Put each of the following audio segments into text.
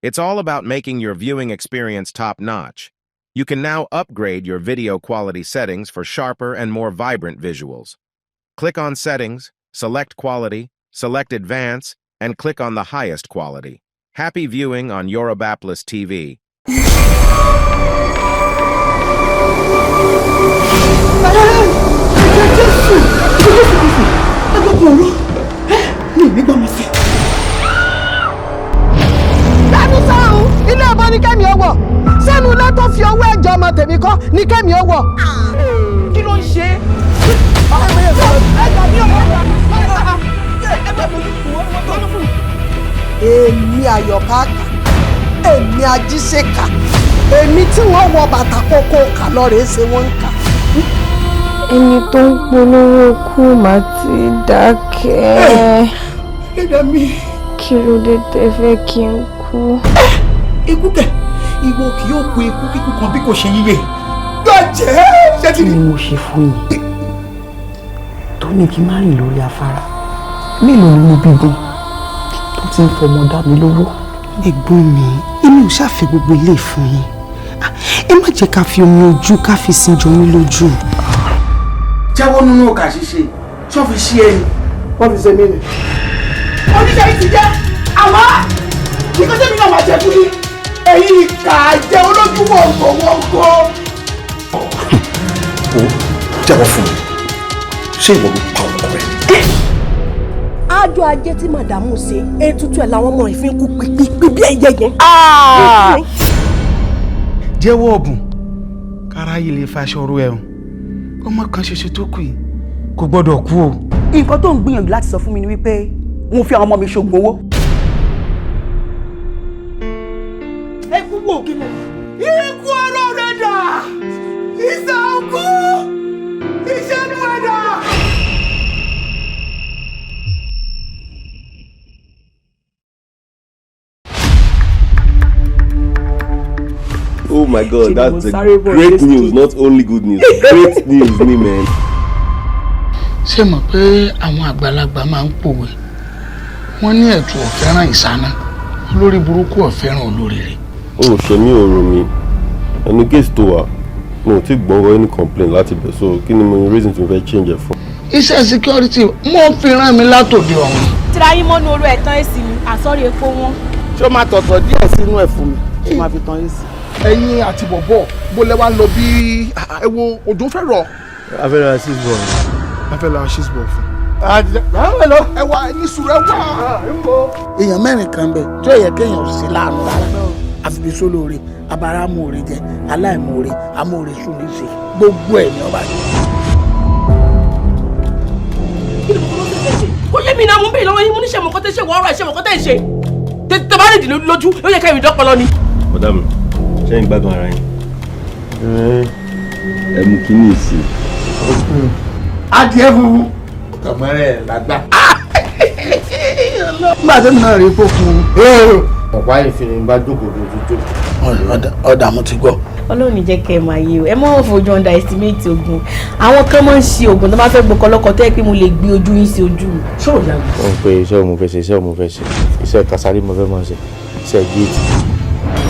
It's all about making your viewing experience top-notch. You can now upgrade your video quality settings for sharper and more vibrant visuals. Click on Settings, select Quality, select Advance, and click on the highest quality. Happy viewing on Euroblas TV. Ilé ẹbọ ní kẹ́mi ọwọ́ sẹ́nu ilé tó fi owó ẹ̀jọ̀ ọmọ tèmi kọ́ ní kẹ́mi ọwọ́. Kí ló ń ṣe? Èmi àyọ̀ká kà, èmi ajíṣẹ́kà, èmi tí wọ́n wọ bàtà kókó kà lọ́rẹ̀ẹ́ ṣe wọ́n ń kà. Ẹni tó ń polówó kú má ti dákẹ́. Ẹ̀dá mi. Kí ló dé tẹ́ fẹ́ kí n kú? Ikú kẹ̀, ìwọ kì yóò kú ikú kíkú kan bí kò ṣe yíyẹ. Gbọ́jẹ́ ṣé ti ní mo ṣe fún yín tó ní kí n má rìn lórí afárá. Mélòó ni mo bí gan tó ti ń fọmọ dá mi lówó. Ẹ̀gbọ́n mi, èmi ò ṣàfẹ́ gbogbo ilé fún yín. Ẹ má jẹ́ ká fi omi ojú ká fi sin jọ mí lójú. Jáwọ́ nínú ọkà ṣíṣe, ṣọ́ fi ṣí ẹni. Wọ́n fi ṣe mí ni. Oníṣẹ́ yìí ti jẹ́ àmọ́ kíkọ́ tẹ́mi náà wà jẹ́ fún yín. Ẹ̀yin kà á jẹ́ olójú wọ̀ǹgọ̀wọ̀ǹgọ̀. Ó jẹ́wọ́ fún mi, ṣé ìwọ ló pa ọkọ rẹ̀? Ájọ ajé tí màdàmú ṣe, ètùtù ẹ̀ làwọn ọmọ ìfín kú pípí bí ẹyẹ yẹn. Jẹ́wọ́ ọ̀bùn, kára yìí lè faṣọ ọrú ẹ̀hún. Ọmọ kan ṣoṣo tó kù yìí kò gbọ́dọ̀ kú o. Nǹkan tó ń gbìyànjú láti sọ fún mi ni wípé mo fi àwọn ọmọ mi ṣògùn owó. Ẹ kú wò kí lẹ. Ikú ọ̀rọ̀ rẹ̀ dà! Ìsà òkú! Ìṣẹ́nu ẹ̀dá! Oh my God, that's a great news, not only good news, great news ni man. Ṣé mọ̀ pé àwọn àgbàlagbà máa ń pòwe? Wọ́n ní ẹ̀tù ò fẹ́ràn ìsáná, olórí burúkú ò fẹ́ràn olórí rẹ̀. Ó ṣe mí ọ̀rọ̀ mi. Ẹnu case tó wà, mo ti gbọ́ any complaint láti bẹ̀, so kí ni mo reason to fẹ́ change ẹ̀ fún? Iṣẹ́ security mo fi rán mi látòde ọ̀run. Tíra yín mọ́nú orú ẹ̀ tán èsì mi, àsọ́rí epo wọn. Ṣé o máa tọ̀tọ̀ díẹ̀ sínú ẹ̀ fún mi? Ṣé o máa fi tán yín sí? Ẹ̀yin àti bọ̀bọ̀ bó lẹ wá lọ bí ẹ wo òjò fẹ́ rọ̀. A fẹ́ ra cheeseball. A fẹ́ ra cheeseball fún. Báwo lọ? Ẹ wá ní sùúrù ẹ wá. Èèyàn mẹ́rin kan bẹ̀ tí ó yẹ kéèyàn sí láàánú rárá. Àfibí sólóore, abara amóore jẹ, aláìmoore, amóore sùn ní ṣe. Gbogbo ẹ̀ ni ọba yìí. Kí ni mo lọ sí ṣe? Kó yé mi náà mú bẹ́ẹ̀ lọ́wọ́ yín, mo ní ṣe mọ̀kọ́tẹ́ ṣe wọ́ọ́rọ̀ ẹ̀ ṣe mọ̀kọ́tẹ́ ṣe. Tẹ bá rìn lójú, ó yẹ ká ìrìn dọ́pọ̀ ni. Bọ̀dá mi, ṣé ń gbádùn ara yín? Ẹ mú kíní ìsìn. Adìẹ funfun. Kàmọ́rẹ́ lágbà. Nígbà tó náà rí kó fún un. Ọ̀pá ìfìrìn bá jókòó lójú. Ọ̀dà mo ti gbọ́. Ọlọ́run jẹ́ kẹ́ ẹ máa yé o, ẹ mọ́ fojú underestimate ogun. Àwọn kan máa ń ṣe ogun tó bá fẹ́ gbọ́kọ lọ́kọ tó yẹ pé mo lè gbé ojú yín sí ojú mi. Ṣé ò yá mi? Wọ́n pe iṣẹ́ mo fẹ́ ṣe, iṣẹ́ mo fẹ́ ṣe. Iṣẹ́ Kasari mo fẹ́ máa ṣe. Iṣẹ́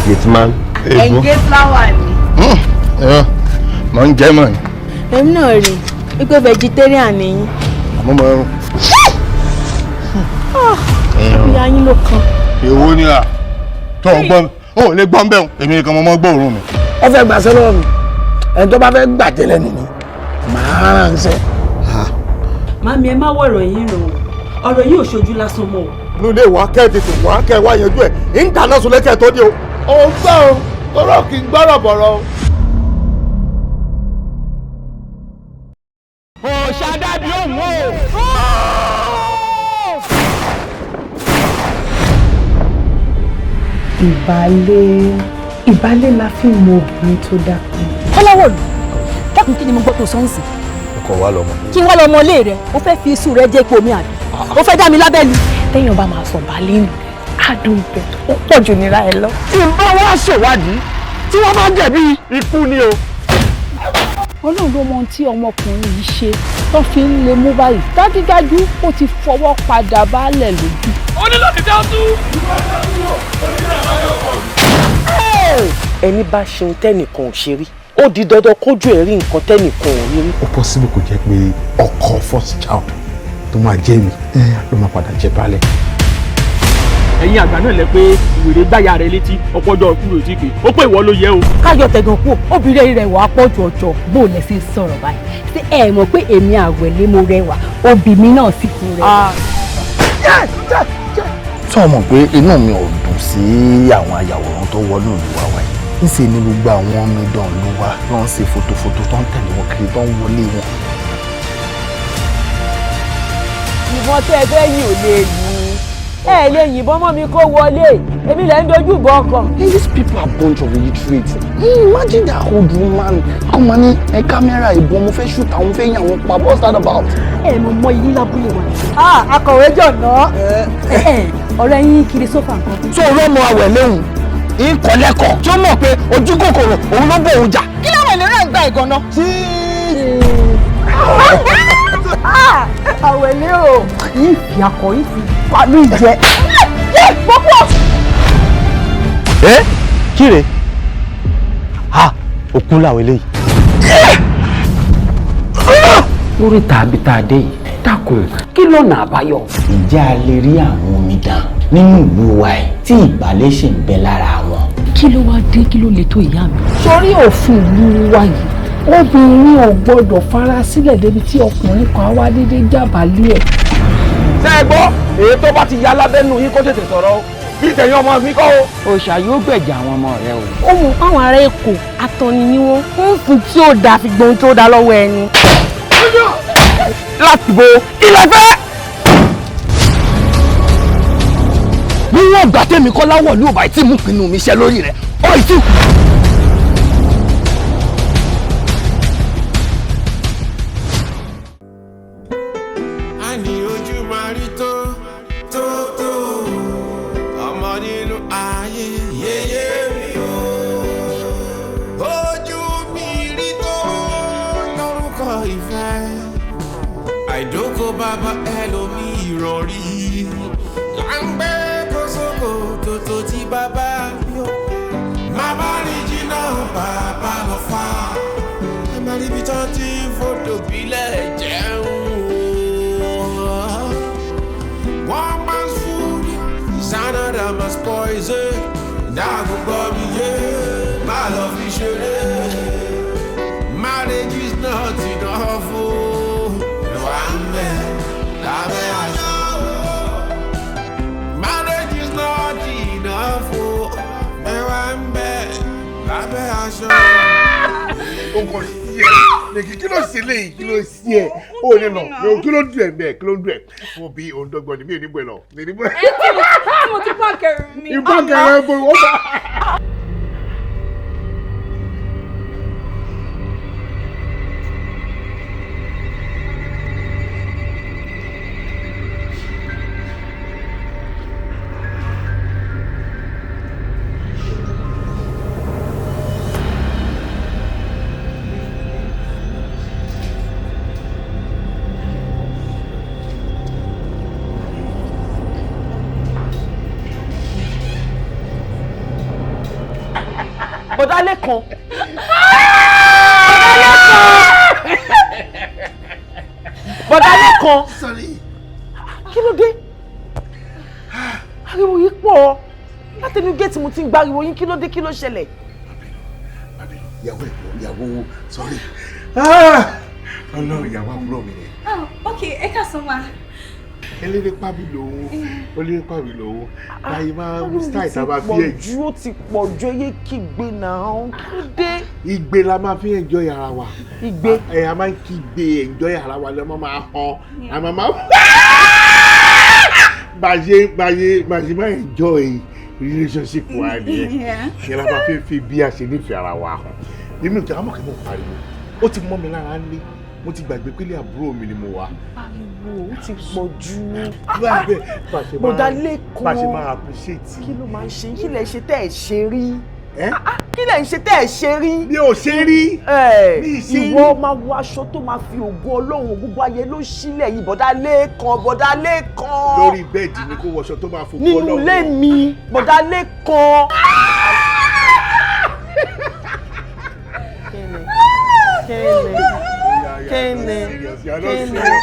gate man. Ẹ̀ǹgẹ́ flower ni. Mọ̀ ń jẹ́ mọ̀ ní. Èmi náà rí wípé vegetarian ni yín. Àmọ́ mọ̀ ẹrun. Ìyá yín ló kan. Èwo ni à? Tó ń gbọ́n, ó lè gbọ́n bẹ́ẹ̀ èmi nìkan mo mọ́ gbọ́ òórùn mi. Ó fẹ́ gbàṣẹ́ lọ́wọ́ mi. Ẹni tó bá fẹ́ gbàjẹ́ lẹ́nu mi, màá ránṣẹ́. Màmí ẹ má wọ̀rọ̀ yín rò ó. Ọ̀rọ̀ yìí ò ṣojú lásán mọ́ o. Lóde wá kẹ́ tètè wá kẹ́ wá yanjú ẹ̀. Ìdáná sun lẹ́kẹ̀ẹ́ tó dé o. Ó gbọ́ o, tọ́rọ̀ kì í gbọ́rọ̀ bọ̀rọ̀ o. Òṣàdàbí òun o. Ìbálé la fi mọ obìnrin tó dákú. Ọlọ́wọ́ lù, dákun kí ni mo gbọ́ tó sọ́nsì? Ọkọ̀ wa lọ́mọ. Kí n wá lọ ọmọ ilé rẹ̀, ó fẹ́ fi iṣu rẹ̀ jẹ́ ipò mi àbí? Ó fẹ́ dá mi lábẹ́ ni. Téèyàn bá máa sọ baálé nù, adùn ibẹ̀ ó pọ̀ jù nira ẹ lọ. Tí n bá wá ṣèwádìí, tí wọ́n bá jẹ̀bi ikú ni o. Ọlọ́run ló mọ ohun tí ọmọkùnrin yìí ṣe tó fi ń lè mú báyìí. Dájúdájú ó ti fọwọ́ padà baálẹ̀ lójú. Ó ní láti dá tú. ẹni bá ṣe ohun tẹ́nìkan ò ṣe rí ó di dandan kójú ẹ̀ rí nǹkan tẹ́nìkan ò rí rí. ó possible kò jẹ́ pé ọkọ first child tó máa jẹ́ mi ló máa padà jẹ́ baálẹ̀. ẹ̀yin àgbà náà lẹ pé ìwèrè gbáya rẹ létí ọpọjọ kúrò tí pé ó pé ìwọ ló yẹ o. káyọ̀ tẹ̀gàn kú obìnrin rẹ̀ wà á pọ̀ jù ọjọ́ bó o lẹ sí sọ̀rọ̀ báyìí ṣé ẹ mọ̀ pé èmi àwẹ̀lé mo rẹwà obì mi náà sì kú rẹwà. sọ mọ̀ pé inú mi ò dùn sí àwọn ayàwòrán tó wọnú ìlú wa wáyé níṣẹ́ ni gbogbo àwọn omidan ló wá ló ń ṣe fotofoto tó ń tẹ̀lé wọn kiri tó ń wọlé wọn. ìbọn tẹ́ ẹ fẹ́ yìn ò lè yìn ẹ lè yìnbọn mọ́ mi kó wọlé èmi lẹ́ ń dojú bọ́ ọkàn. Hey, these people are a bunch of illiterates. Imagine that old woman come on ní kámẹ́rà ìbọn mo fẹ́ shoot àwọn fẹ́ yìn àwọn pa what's that about. ẹ mọ mọ yìí lábúlé wa. akọ̀wé jọ̀nà ọ̀rẹ́ yín kiri sófà nǹkan. tó o rọ́mọ àwẹ̀ léhùn ìkọ̀lẹ́kọ̀ tí ó mọ̀ pé ojú kòkòrò òun ló bọ̀ òun jà. kí láwọn ènìyàn náà ń gba ìgànnà. àwẹ̀lé o yìí fi akọ yìí fi pàlú ìjẹ. kíre òkú làwọn eléyìí. lórí tàbí tá a dé yìí dákun kí lọ́nà àbáyọ. ìjà lè rí àwọn omidan nínú ìlú wa ẹ̀ tí ìbàlẹ̀ ṣì ń bẹ lára wọn. kí ló wá dé kí ló lè tó ìyá mi. sórí òfin ìlú wa yìí obìnrin ò gbọdọ̀ fara sílẹ̀ débi tí ọkùnrin kan wá dédé jábàálẹ̀ ẹ̀. ṣé ẹ gbọ́ èyí tó bá ti ya lábẹ́nu yín kó tètè sọ̀rọ̀ bí tẹ̀yìn ọmọ mi kọ́ o. òòṣà yóò gbẹ̀jà àwọn ọmọ rẹ o. ó mú àwọn ará èkó atọ́ni ni wọ́n ń fún tí ó dáa fi gbóhun tó dáa lọ́wọ́ ẹni. láti bo ilẹ̀ fẹ́. níwọ̀n ìgbà tẹ́mi kọ́ láwọ̀ ní òbá tí mú pinnu mi ṣe lórí rẹ̀ ọ̀ ìtì kù. Baba ẹlòmí ìrọ̀rí là ń gbé kóṣókò tòtò tí bàbá yó má bá rí jìnnà bàbá lọ fà ẹ má rí ibi tán tí fòtò bílẹ̀ jẹun. One man's food is another man's poison dáàbò gbọ́ mi yé má lọ fi ṣeré marriage is not enough o ló wà ń bẹ̀. Marriage is not enough for everyone lábẹ́ aṣọ. O kò sí ẹ lèkì kí ló ṣe léyìí kí ló sí ẹ o ní lọ kí ló dùn ẹ bẹ́ẹ̀ kí ló dùn ẹ mo bí òǹdọ́gbọ̀n ni mi ò ní bọ̀ ẹ lọ mi ò ní bọ̀ ẹ. tí mo ti pàkẹ́rù mi. ìpàkẹ́rù ẹ bọ̀ wọ́n bá. bọ̀dálẹ̀ kan. bọ̀dálẹ̀ kan. kí ló dé? ariwo yìí pọ̀ látẹnu géètì mo ti ń gbariwo yín kí ló dé kí ló ṣẹlẹ̀? ìyàwó sorry ọlọ́run ìyàwó àbúrò mi ni. ok ẹ ká sọ ma. eléré pàbí lòun báyìí máa ń style tá a máa fi ẹ̀jú. ó ti pọ̀ ju eyé kígbe náà kí ló dé. igbe la máa fi enjoy ara wa. igbe. a máa ń kígbe enjoy ara wa lọ́mọ máa hàn àmọ́ máa bàjẹ́ máa enjoy relationship wa nìyẹn yẹn la máa fi bí a ṣe nífẹ̀ẹ́ ara wa hàn èmi ò jẹ́ àmọ́ kí n mọ̀ pariwo ó ti mọ́ mi lára ní mo ti gbàgbé pélé àbúrò mi ni mo wà. ariwo ó ti pọ̀ jù. bọ̀dálẹ̀ kan bá ṣe máa appreciate. kí ló máa ń ṣe kí lẹ ṣe tẹ́ ẹ̀ ṣe rí. kí lẹ ń ṣe tẹ́ ẹ̀ ṣe rí. mi ò ṣe rí. ìwọ máa wọ aṣọ tó máa fi ògo ọlọ́run gbogbo ayé ló sílẹ̀ yìí bọ̀dálẹ̀ kan. lórí bẹ́ẹ̀dì ni kó wọṣọ tó máa fògo ọlọ́run. nínú ilé mi bọ̀dálẹ̀ kan. Kéne. You are not serious.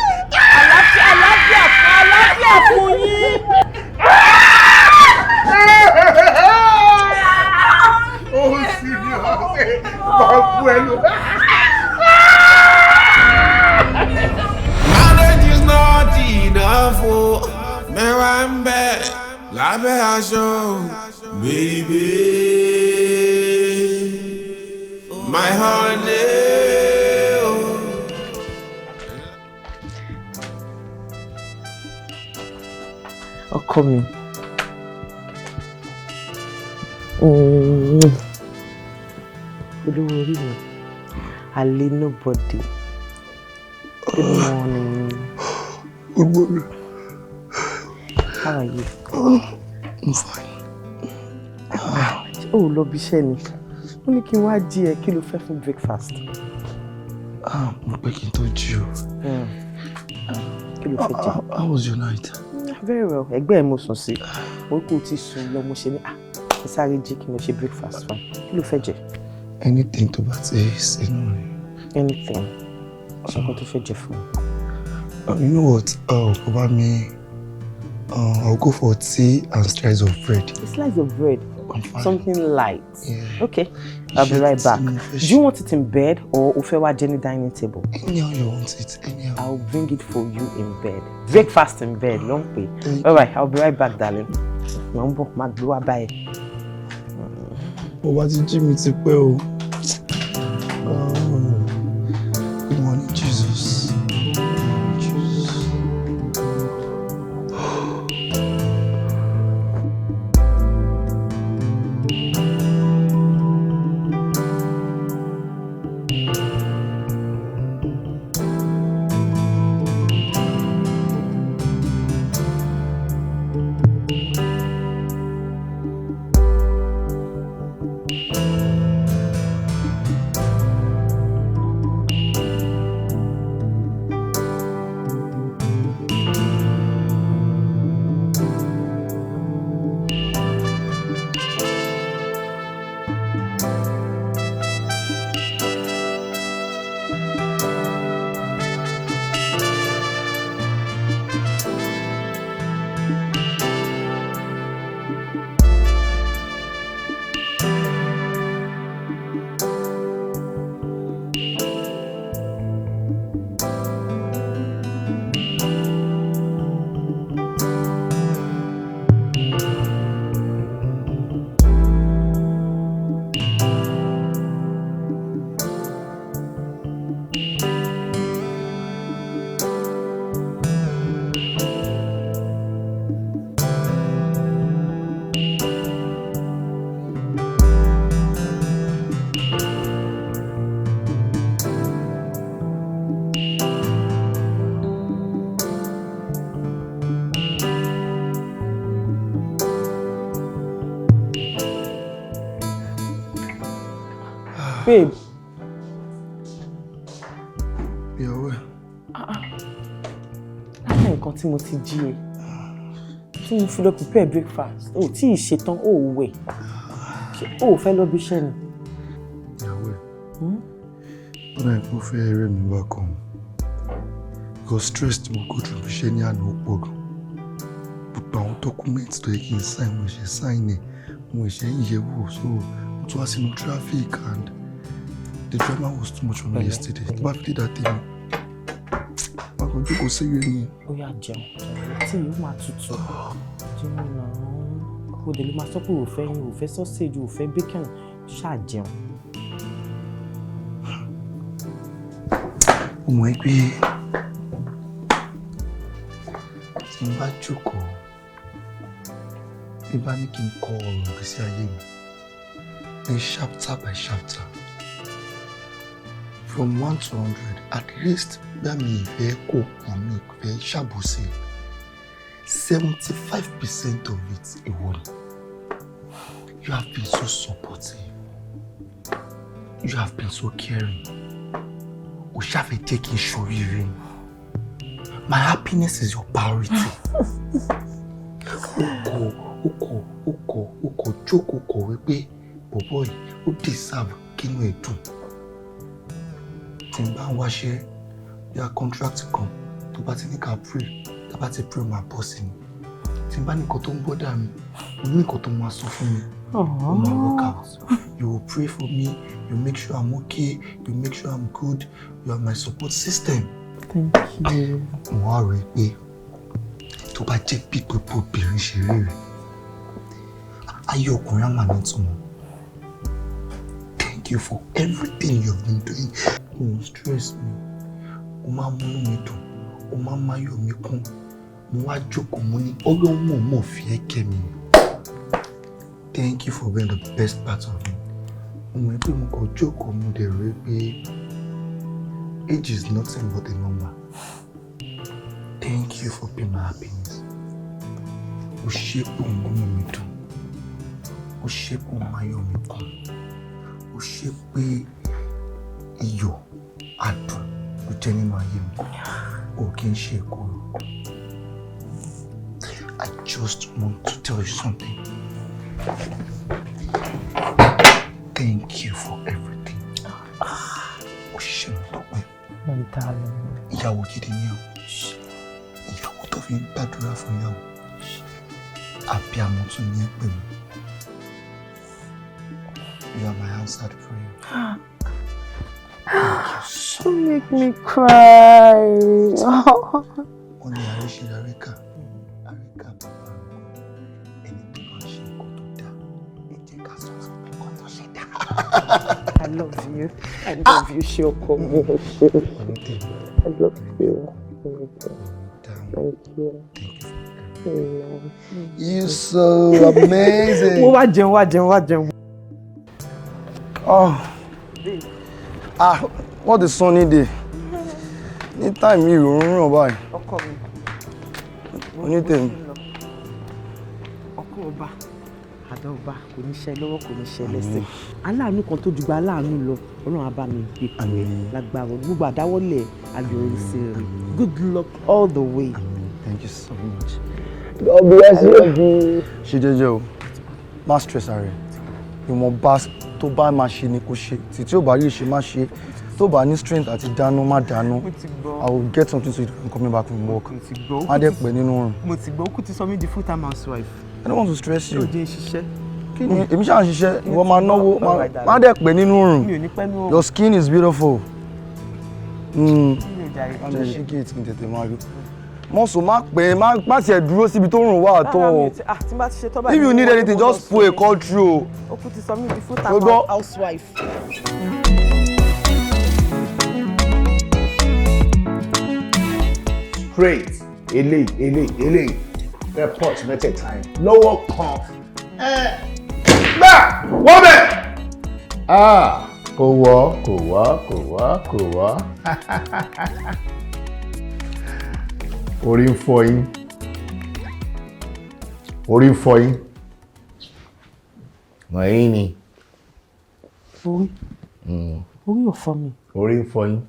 Àlàáfíà fún yín. Oh, serious. Babu elo. Marriage is not enough. Mẹ́wàá ń bẹ lábẹ́ aṣọ, baby, my honey. Ọkọ mi. Olówó orí mi. Àlè nobody. Good morning. Good morning. How are you? I'm fine. Oh, lọ bí iṣẹ́ ni. Ó ní kí n wá jí ẹ kí ló fẹ́ fún breakfast. Mo pé kí n tó jí o. Kí ló fẹ́ jẹ? How was your night? Very well. Ẹgbẹ́ ẹ̀ mo sùn sí. Mo kò tí sùn lọ mo ṣe ní ẹ sáré jí kí n lọ ṣe breakfast fún. Kí ló fẹ́ jẹ? Anything tó bá ti ṣe náà ni. Anything. Ṣé nǹkan tó fẹ́ jẹ fún? You know what? Baba me. I'll go for tea and slice of bread. A slice of bread. Something light. Yeah. Okay. I'll be right back. Do you want it in bed or Ofewa Jenny dining table? Anyhow you want it. Anyhow. I'll bring it for you in bed. Breakfast in bed. Don't pay. All right. I'll be right back, darling. Mambo, magluwa bye. Baba ti jí mi ti pẹ́ o. Good morning, Jesus. Babe. Ìyàwó ẹ̀. Láti nǹkan tí mo ti jí ẹ. Tí mo fi lọ prepare breakfast. O tí ì ṣetán o wẹ̀. O fẹ́ lọ bí iṣẹ́ ni. Ìyàwó ẹ̀. Bọ́dà ìpò fẹ́ eré mi wá kan. Because stress tí mo go through bí iṣẹ́ ní àná ó pọ̀ gan. Gbogbo àwọn documents tó yẹ kí n sign mo ṣe sign ẹ̀. Mo ṣe ń yẹ̀wò so mo tún wá sínú traffic and the drama was too much for me yesterday. Bá fi dé that thing. Bákan jókòó sí ìwé ni. Ó yá jẹun. Tí yóò máa tutù. Jẹun náà. O dẹ̀ lè máa sọ pé o fẹ́ yín, o fẹ́ sausage, o fẹ́ bacon. Ṣáà jẹun. Ó mọ̀ pé tí n bá jókòó, tí n bá ní kí n kọ ọ̀rọ̀ ìgbésí ayé mi, ní chapter by chapter, from 1 to 100, at least bá mi ìfẹ́ kò kù mí ìfẹ́ ṣàbòsí 75% of it ìwọ ni. You have been so supportive. You have been so caring. O ṣàfẹ́ jẹ́ kí n ṣoríire. My happiness is your priority. Oko jókòó kọ̀wé pé bọ̀bọ̀ yìí ó deserve kínú ẹ̀ dùn. Tí n bá ń wáṣẹ́, bí a contract kan tó bá ti ní ká pray tá bá ti pray máa bọ́ sí ni tí n bá ní nǹkan tó ń bọ́dà mi ní nǹkan tó máa sọ fún mi ó máa work out. You will pray for me, you make sure I'm okay, you make sure I'm good, you are my support system. Thank you. Mo á rò pé tó bá jẹ́ bí gbogbo obìnrin ṣe rí rẹ̀ ayé ọkùnrin á máa ní ìtumọ̀. Thank you for everything you've been doing. Don't stress me. O máa ń múnú mi dùn, o máa ń máyọ̀ mi kún. Mo wá jókòó mo ní Ọlọ́run mọ̀ fi ẹ́ kẹ́ mi. Thank you for being the best part of me. Mo mọ̀ pé mo kàn jókòó mo dẹ̀ rí pé age is nothing but a number. Thank you for being my happiness. O ṣe pé o múnú mi dùn. O ṣe pé o máyọ̀ mi kún. O ṣe pé iyọ̀ adùn ló jẹ́ nínú ayé mi. O kì í ṣe ìkorò. I just want to tell you something. Thank you for everything. O ṣe mo dúpẹ́. My darling. Ìyàwó gidi ni o. Ìyàwó tó fi ń gbàdúrà fún ìyàwó. Àbíamọ tún ní ẹ pè mí. You are my answered prayer. Don't make me cry. Wọ́n ní àríṣe àríkà. Àríkà bàbá ẹni tó bá ṣe nǹkan tó dáa. Ẹ jẹ́ ká sọ fún nǹkan tó ṣe dáa. I love you. I love you, Shoko. I love you. Thank you. You're so amazing. Wá jẹun. Oh. What the sunny day. Ní time mi ò run báyìí. Ọkọ mi. Oni tèmi. Ọkọ ọba. Àdá ọba kò ní ṣe lọ́wọ́ kò ní ṣe lẹ́sẹ̀. Aláàánú kan tó ju gba aláàánú lọ. Ọlọ́run á bá mi gbé pé lágbára gbogbo àdáwọ́lẹ̀ ayọ̀ ìṣeré. Good luck all the way. Thank you so much. God bless you. Ṣe jẹ́jẹ́ o. Má stress ara rẹ̀. Ìwọ̀nba tó bá máa ṣe ni kò ṣe. Tí ó bá rí ṣe má ṣe. Tó bá ní strength àti dáná má dáná. I will get something to eat when coming back from work. Má dẹ̀ pẹ́ nínú oorun. Mo ti gbọ́ kú ti sọ mí di full time housewife. I don't want to stress you. Ó jẹ́ ṣiṣẹ́. Kí ni èmi ṣáà ń ṣiṣẹ́ ìwọ máa náwó má dẹ̀ pẹ́ nínú oorun. Mi ò ní pẹ́ nínú oorun. Your skin is beautiful. Má jẹ́ ṣí gate kí n tètè máa rí. Mọ́sọ̀ má pẹ́ má tiẹ̀ dúró síbi tó rùn wá àtọ̀. If you need anything just pull a call through. Ó kú ti sọ mí di full time housewife. Straight eléyìí fẹ́ port mẹ́tẹ̀ẹ̀ta yẹn lọ́wọ́ kan gbà wọ́n bẹ̀. Kò wá. Orí ń fọ́ yín. Wọ̀nyí ni. Orí ò fọ́ mi. Orí ń fọ́ yín.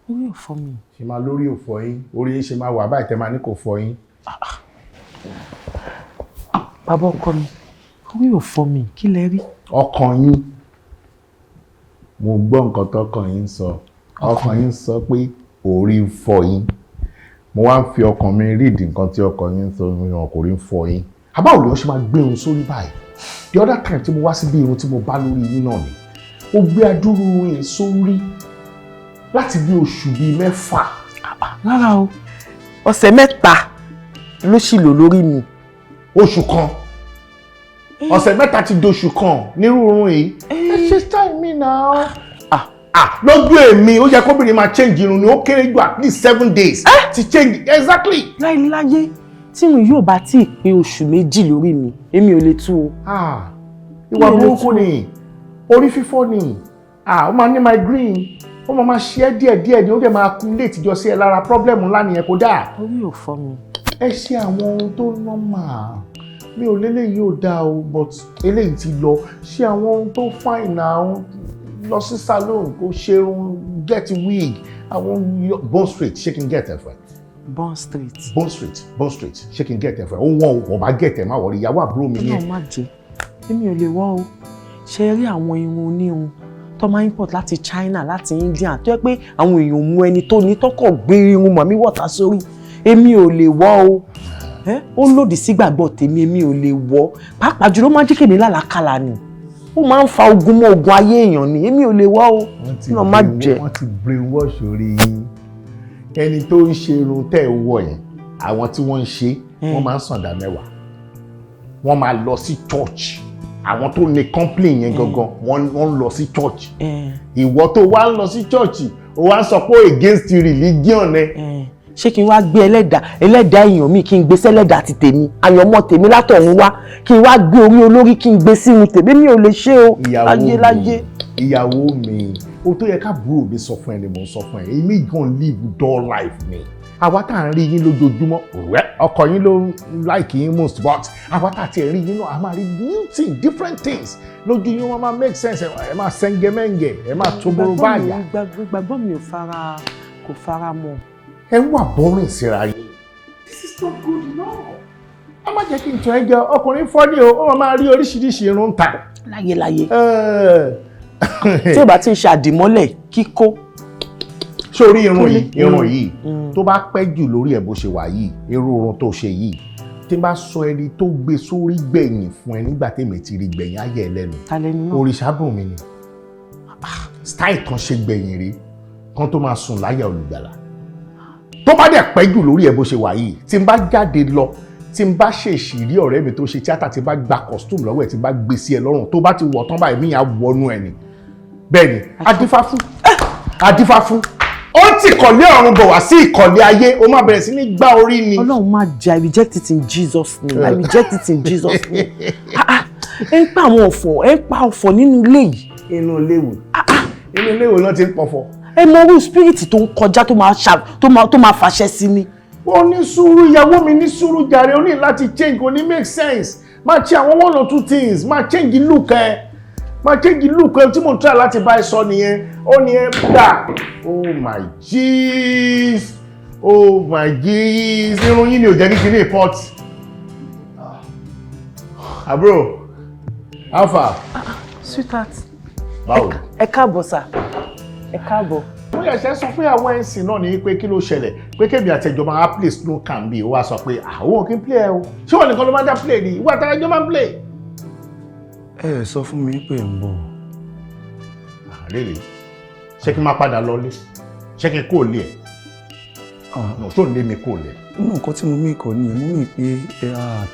Orí ò fọ́ mi. Ṣé máa lórí ò fọ́ yín? Orí yín ṣe máa wà báyìí tẹ́ máa ní kò fọ́ yín. Bàbá ọkọ mi, orí ò fọ́ mi, kí lẹ rí? Ọkàn yín. Mo gbọ́ nǹkan tọ́kàn yín sọ. Ọkàn yín sọ pé orí ń fọ́ yín. Mo wá ń fi ọkàn mi read nǹkan tí ọkàn yín sọ ìrìn kò rí ń fọ́ yín. Àbáwò lè ṣe máa gbé irun sórí báyìí. The other time tí mo wá síbí irun tí mo bá lórí yín náà ni. Ó gbé adúrú irun sórí láti bí oṣù bíi 6. Rárá o, ọ̀sẹ̀ 3 ló ṣì lò lórí mi. Oṣù kan. Ọ̀sẹ̀ 3 ti doṣù kan nírú irun yìí. Ẹ ṣe style mi náà. Lójú èmi ó yẹ kóbìnrin máa change irun ni ó kéré jù at least 7 days ti change exactly. Láyé tí mo yóò bá tí ì pé oṣù 2 lórí mi èmi ò lè tú o. Ìwà burúkú ni orí fífọ́ ni ó máa ní migraine ó máa ṣe ẹ́ díẹ̀díẹ̀ ni ó dẹ̀ máa accumulate jọ sí ẹ lára problem ńlá nìyẹn kò dáa. Orí ò fọ́ mi. Ẹ ṣe àwọn ohun tó normal mi ò léléyìí ò dáa o but eléyìí ti lọ ṣe àwọn ohun tó fine náà lọ sí salon kó ṣerun get wig àwọn Bond Street ṣé kí n get ẹ fún ẹ. Bond Street ṣé kí n get ẹ fún ẹ ó wọ́n o ọba get ẹ má wọrí ìyàwó àbúrò mi ní ẹ. Ọlọ́run má jẹ́ èmi ò lè wọ́ o ṣe rí àwọn irun onírun tó máa import láti China láti India tó yẹ pé àwọn èèyàn mú ẹni tó ní tọkọ gbé irun mọ̀mí wọ̀tá sórí èmi ò lè wọ̀ o ó lòdì sí gbàgbọ́ tèmi èmi ò lè wọ̀ pàápàá jùlọ máa ń jẹ́ kèmí lálàkàlà ni ó máa ń fa ogun mọ́ ogun ayé èèyàn ni èmi ò lè wọ̀ o náà má jẹ́. wọ́n ti brainwash orí yín ẹni tó ń ṣe irun tẹ́ ẹ wọ̀ yẹn àwọn tí wọ́n ń ṣe wọ́n máa ń sàndà mẹ́wàá wọ́n máa lọ sí church àwọn tó ní complain yẹn gangan wọ́n ń lọ sí church ìwọ tó wá ń lọ sí church ó wá ń sọ pé against religion ẹ. ṣé kí n wá gbé ẹlẹ́dàá èèyàn mi kí n gbé sẹ́lẹ́dàá ti tèmi àyànmọ́ tèmi látọ̀run wá kí n wá gbé orí olórí kí n gbé sínú tèmi mi ò lè ṣe o láyé. ìyàwó mi o tó yẹ ká búrò mi sọ fún ẹ ni mo ń sọ fún ẹ èmi gan live dull life ni àwa tá à ń rí yín lójoojúmọ́ ọkọ yín ló like yín most but àwa tá à ti rí yín náà a máa rí new things different things lójú yín wọ́n máa make sense ẹ máa sẹ́ngẹ́mẹ́ngẹ́ ẹ máa tóboro báyà. gbàgbọ́ mi kò fara mọ́. ẹ wà bọ́rìn síra yín. this is not good enough. a máa jẹ́ kí n tún ẹ jẹ ọkùnrin fọ́dí o ó máa rí oríṣiríṣi irun ta. láyé. tí o bá ti ń ṣàdìmọ́lẹ̀ kíkó. sórí irun yìí tó bá pẹ́ jù lórí ẹ̀ bó ṣe wà yìí irú irun tó ṣe yìí tí n bá sọ ẹni tó gbé sórí gbẹ̀yìn fún ẹ nígbà tèmi ti rí gbẹ̀yìn ayé ẹ lẹ́nu òrìṣàbùnmi ni style kan ṣe gbẹ̀yìn rí kan tó máa sùn láyà olùgbàlà tó bá dẹ̀ pẹ́ jù lórí ẹ̀ bó ṣe wà yìí tí n bá jáde lọ tí n bá ṣèṣì rí ọ̀rẹ́ mi tó ṣe tíátà tí n bá gba costume lọ́wọ́ ẹ̀ tí n bá gbé sí ẹ lọ́rùn tó bá ti wọ̀ tán báyìí míyàn wọnú ẹ̀ ni bẹ́ẹ̀ ni adífáfún ó ti kọ̀lé ọ̀run bọ̀ wá sí ìkọ̀lé ayé ó máa bẹ̀rẹ̀ sí ní gbá orí ni. Ọlọ́run máa jẹ́ I reject it in Jesus name I reject it in Jesus name. ẹ ń pa àwọn ọ̀fọ̀ ẹ ń pa ọ̀fọ̀ nínú ilé yìí. inú ilé wo inú ilé wo náà ti ń pọ̀fọ̀. ẹ mọ orú spirit tó ń kọjá tó máa fàṣẹ sí ni. ó ní sùúrù ìyàwó mi ní sùúrù jàre ó ní láti change kò ní make sense máa ṣe àwọn one or two things máa change look ẹ máa change look ẹ tí mo try láti bá ẹ sọ nìyẹn ó ní ẹ dà oh my jeez irun yín ni ò jẹ́ kékeré pot àbúrò alpha. Sweetheart. Báwo? Ẹ káàbọ̀ sà. Ẹ káàbọ̀. Ó yẹ ṣe sọ pé àwọn ẹ̀sìn náà ní pé kí ló ṣẹlẹ̀ pé kébì àtẹ̀jọba á play snow can be ó wá sọ pé àwọn ò kí ń play ẹ o. Ṣé wọn nìkan ló máa dá play ni? Ìwà àtàràjọ máa ń play. Ẹ sọ fún mi pé ń bọ̀. Àrèrè. Ṣé kí n máa padà lọlé? Ṣé kí n kó lé ẹ̀? No, ṣó lé mi kó lé. Nǹkan tí mo mí kọ ni mo mí pé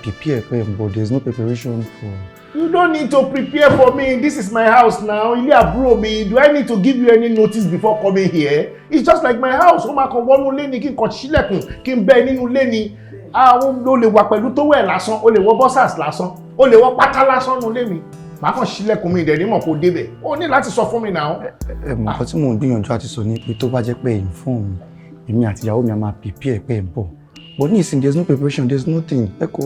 prepare pé ń bọ̀ there is no preparation for. You don't need to prepare for me. This is my house now. Ilé àbúrò mi. Do I need to give you any notice before coming here? It's just like my house. Ó máa kàn wọnú ilé ni kí n kàn ṣílẹ̀kùn kí n bẹ nínú ilé ni. O lè wà pẹ̀lú tówẹ̀ lásán. O lè wọ bọ́sàs lásán. O lè wọ pátá lásán nínú ilé mi. Màá kàn ṣílẹ̀kùn mi ìdẹ̀ nímọ̀ kó débẹ̀. O ní láti sọ fún mi now. Nǹkan tí mò ń gbìyànjú àti sọ ni pé tó bá jẹ́ pé ẹ̀yin fún mi, èmi àti ìyàwó mi a máa prepare pé ń bọ̀. But ní ìsìn there's no preparation, there's nothing. Ẹ kò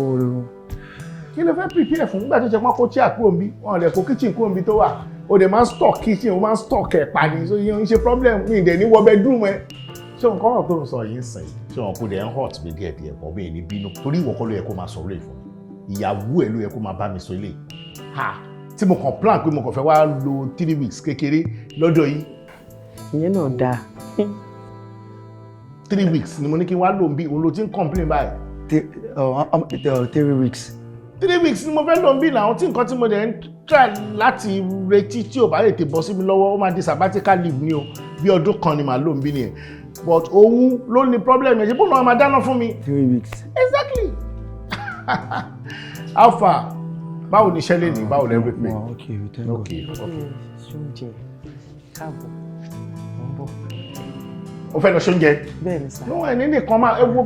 kí ló fẹ́ prepare fún nígbà tó ṣe pọ́n kó chair kúrò níbí wọn lè kó kitchen kúrò níbí tó wà o dẹ̀ máa ń stock kitchen o máa ń stock ẹ̀pà ni so yẹn ń ṣe problem mi dẹ̀ ní wọ bedroom ẹ. ṣé nǹkan ọ̀rọ̀ tó ń sọ yìí ń sìn ṣé wọn kò dẹ̀ ń hot mi díẹ̀ díẹ̀ bọ̀ bẹ́ẹ̀ ní bínú torí ìwọ kọ́ ló yẹ kó máa sọ orí ìfọ̀ ìyàwó ẹ̀ ló yẹ kó máa bá mi sọ ilé tí mo kàn plan pé mo kàn fẹ́ wá lo 3 weeks kékeré lọ́dọ̀ yìí. ìyẹn náà dáa. 3 weeks ni mo ní kí n wá lò ń bí òun ló ti ń complain báyìí. 3 weeks. 3 weeks ni mo fẹ́ lò ń bí làwọn tí nǹkan tí mo dẹ̀ ń try láti retí tí ò bá lè tè bọ́ sí mi lọ́wọ́ ó máa di sabbatical leave ni o bí ọdún kan ni màá lò ń bí nìyẹn but òun ló ní problem yẹn ṣe bóun náà máa dáná fún mi. 3 weeks. Exactly. How far? Báwo ni iṣẹ́ lè ní báwo lẹ́rù pé. Okay, thank God. Ṣoúnjẹ káàbọ̀ ń bọ̀. O fẹ́ lọ ṣoúnjẹ? Bẹ́ẹ̀ ni sá. No ẹni nìkan máa ẹ wo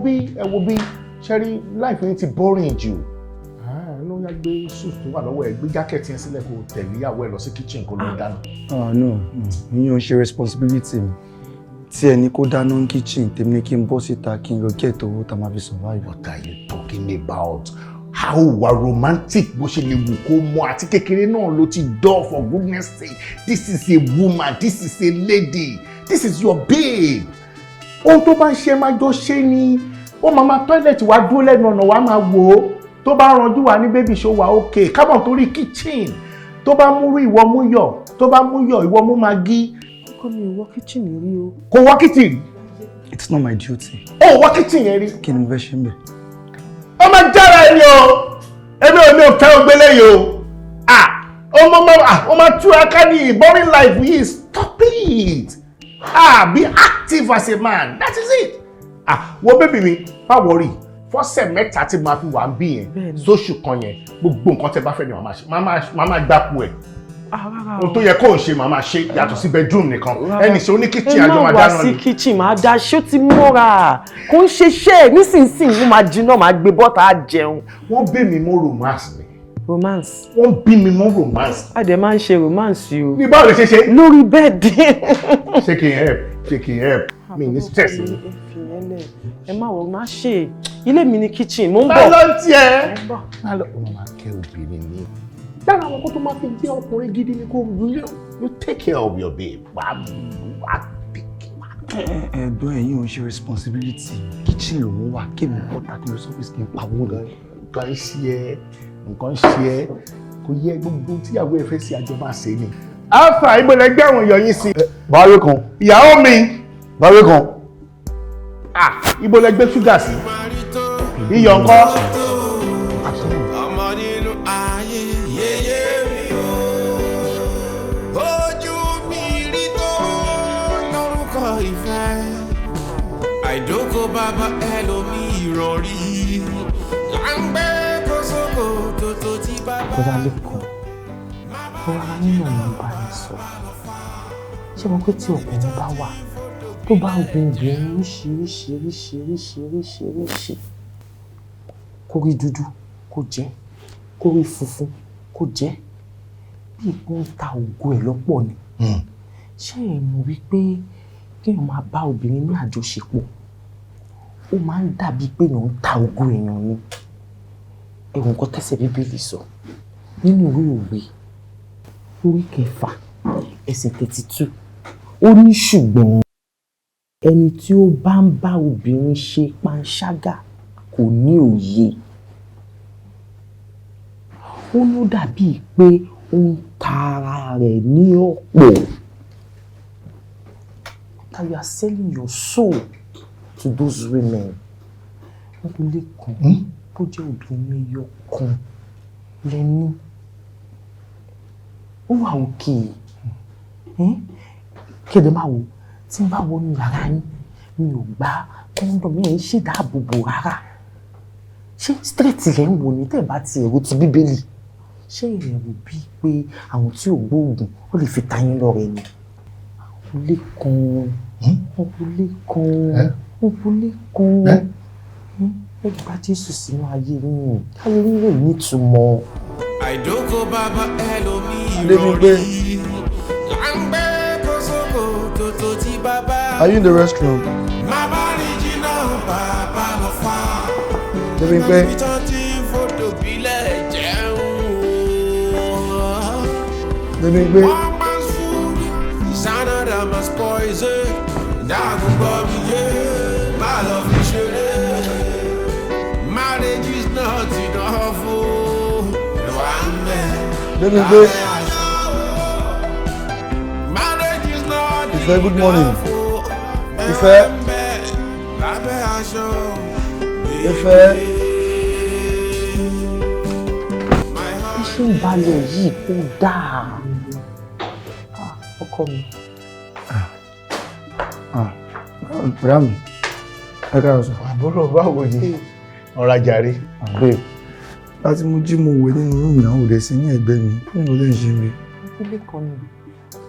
bí ṣẹ́rí life yẹn ti boring jù. Ló yá gbé suit tó wà lọ́wọ́ ẹ̀ gbé jacket yẹn sílẹ̀ kó tẹ̀lé ìyàwó ẹ̀ lọ sí kitchen kó lọ dáná. No ìyẹn ò ṣe responsibility mi tí ẹni kó dáná ní kitchen tèmi ní kí n bọ́ síta kí n lọ get owó tá a máa fi survive. What are you talking about? How wà romantic bó ṣe lè wù kó mọ àti kékeré náà ló ti dọ́ for goodness sake. This is a woman, this is a lady, this is your babe. Ohun tó bá ń ṣe máa jọ ṣe ni ó máa toilet wá dúró lẹ́nu ọ̀nà wá máa wò ó tó bá ranjú wá ní baby show wá okay kábọ̀ torí kitchen tó bá mú rí ìwọ mú yọ̀, tó bá mú yọ̀ ìwọ mú magí. Ọkọ mi ò wọ kitchen rí o. Kò wọ kitchen. It's not my duty. Ó wọ kitchen yẹn rí. Kí ni mo fẹ́ ṣe ń bẹ̀? Ọmọ jára ẹni o. Èmi ò ní òfẹ́ ògbélé yìí o. Ọmọ tú aká ní boring life yìí. Stop it. Be active as a man. That is it. Wo bébì mi, má worry. Fọ́sẹ̀ mẹ́ta tí máa fi wà ń bí yẹn. Sóṣù kan yẹn. Gbogbo nǹkan tẹ́ bá fẹ́ ni màá máa ṣe. Màá máa gbápò ẹ̀. Ohun tó yẹ kó o ṣe màá máa ṣe yàtọ̀ sí bedroom nìkan. Ẹnì ṣe oní kitchen àjọ máa dáná ni. ẹ má wá sí kitchen máa dá ṣó ti mọ́ra. Kò ń ṣe ṣe nísinsìnyí mo máa jiná máa gbé bọ́tà á jẹun. Wọ́n bí mi mọ́ romance ni. Romance. Wọ́n bí mi mọ́ romance. A dẹ̀ máa ń ṣe romance o. Ní báwo lè ṣe ṣe? Lórí bẹ́ẹ̀dì. Ṣé kí n help? Mi ní stress ni. Ẹ má wọ má ṣe ilé mi ní kitchen mo ń bọ̀. Má lọ tiẹ̀. Má lọ. Wọ́n máa kẹ́ obìnrin ní. Lára àwọn kan tó máa fi jẹ́ ọkùnrin gidi ni kò you take care of your babe. Ẹ̀gbọ́n ẹ̀yin ò ń ṣe responsibility. Kitchen lòun wà kí èmi bọ́ta kí ló sọ́fíìsì kí n pawó lọ. Nǹkan ṣe ẹ́ kò yẹ gbogbo tíyàwó ẹ fẹ́ sí àjọ máa ṣe ni. Alpha ibo lẹ gbé àwọn èèyàn yín sí. Báwé kan. Ìyàwó mi. Báwé kan. Ibo lẹ gbé ṣúgà sí. Iyọ̀ ńkọ́. Àìdókò bàbá ẹlòmí ìrọ̀rí là ń gbé kóṣókò tó ti bàbá. Bọ́lá lẹ́kọ̀ọ́ bọ́lá nínú ọ̀nà bá mi sọ ṣé mo pé tí ọkùnrin bá wà tó bá ń gun obìnrin oríṣiríṣi kó rí dúdú kó jẹ́ kó rí funfun kó jẹ́ bí ìpín ń ta ògo ẹ̀ lọ́pọ̀ ni ṣé ẹ mọ̀ wípé kéèyàn máa bá obìnrin ní àjọṣepọ̀ ó máa ń dàbí pé èèyàn ń ta ògo èèyàn ni ẹ̀wọ̀n kan tẹ́sẹ̀ bíbélì sọ nínú ìwé òwe orí 6 ẹsẹ̀ 32 ó ní ṣùgbọ́n ẹni tí ó bá ń bá obìnrin ṣe panṣágà kò ní òye ó ní ó dàbí pé ó ń ta ara rẹ̀ ní ọ̀pọ̀ that you are selling your soul to those women. Wọ́n kò lè kàn bó jẹ́ obìnrin ẹyọ kan lẹ́ni. Ó wà òkè. Kéde máa wò tí n bá wọnú yàrá yín mi ò gbá kọ́ńdọ̀mù yẹn ṣe dáàbòbò rárá. Ṣé straight lẹ́ ń wò ní tẹ̀ bá ti ẹ̀rọ ti bíbélì? Ṣé ìrẹ̀wò bíi pé àwọn tí ò gbóògùn ó lè fi ta yín lọ́rẹ ni? Ọkùnrin kan ẹ gba Jésù sínú ayé yín ayé yín lè nítumọ̀. Àìdókò bàbá ẹlòmí ìrọ̀rí là ń gbé kóṣókò tó ti bàbá. Are you in the restroom? Màmá rí jìnnà bàbá lọ fà. Débi pé. Ibi tó ti ń fòdò bílẹ̀ jẹun. Débi pé. One man's food is another man's poison. Dáàgùn bọ́ mi yé, má lọ fi ṣeré. Marriage is not enough. Débi pé. Ìfẹ́, good morning. Ìfẹ́. Ìfẹ́. Iṣẹ́ ìbálẹ̀ yìí kò dáa. Ọkọ mi. Bram, ẹ káàárọ̀ sọ. Àbúrò báwo ni ọ̀rọ̀ àjàre? Babe, láti mú jí mo wẹ̀ nínú rúùmù náà ò dẹ̀ sí ní ẹ̀gbẹ́ mi kí ni mo lè ṣe mi. Ilé kan ni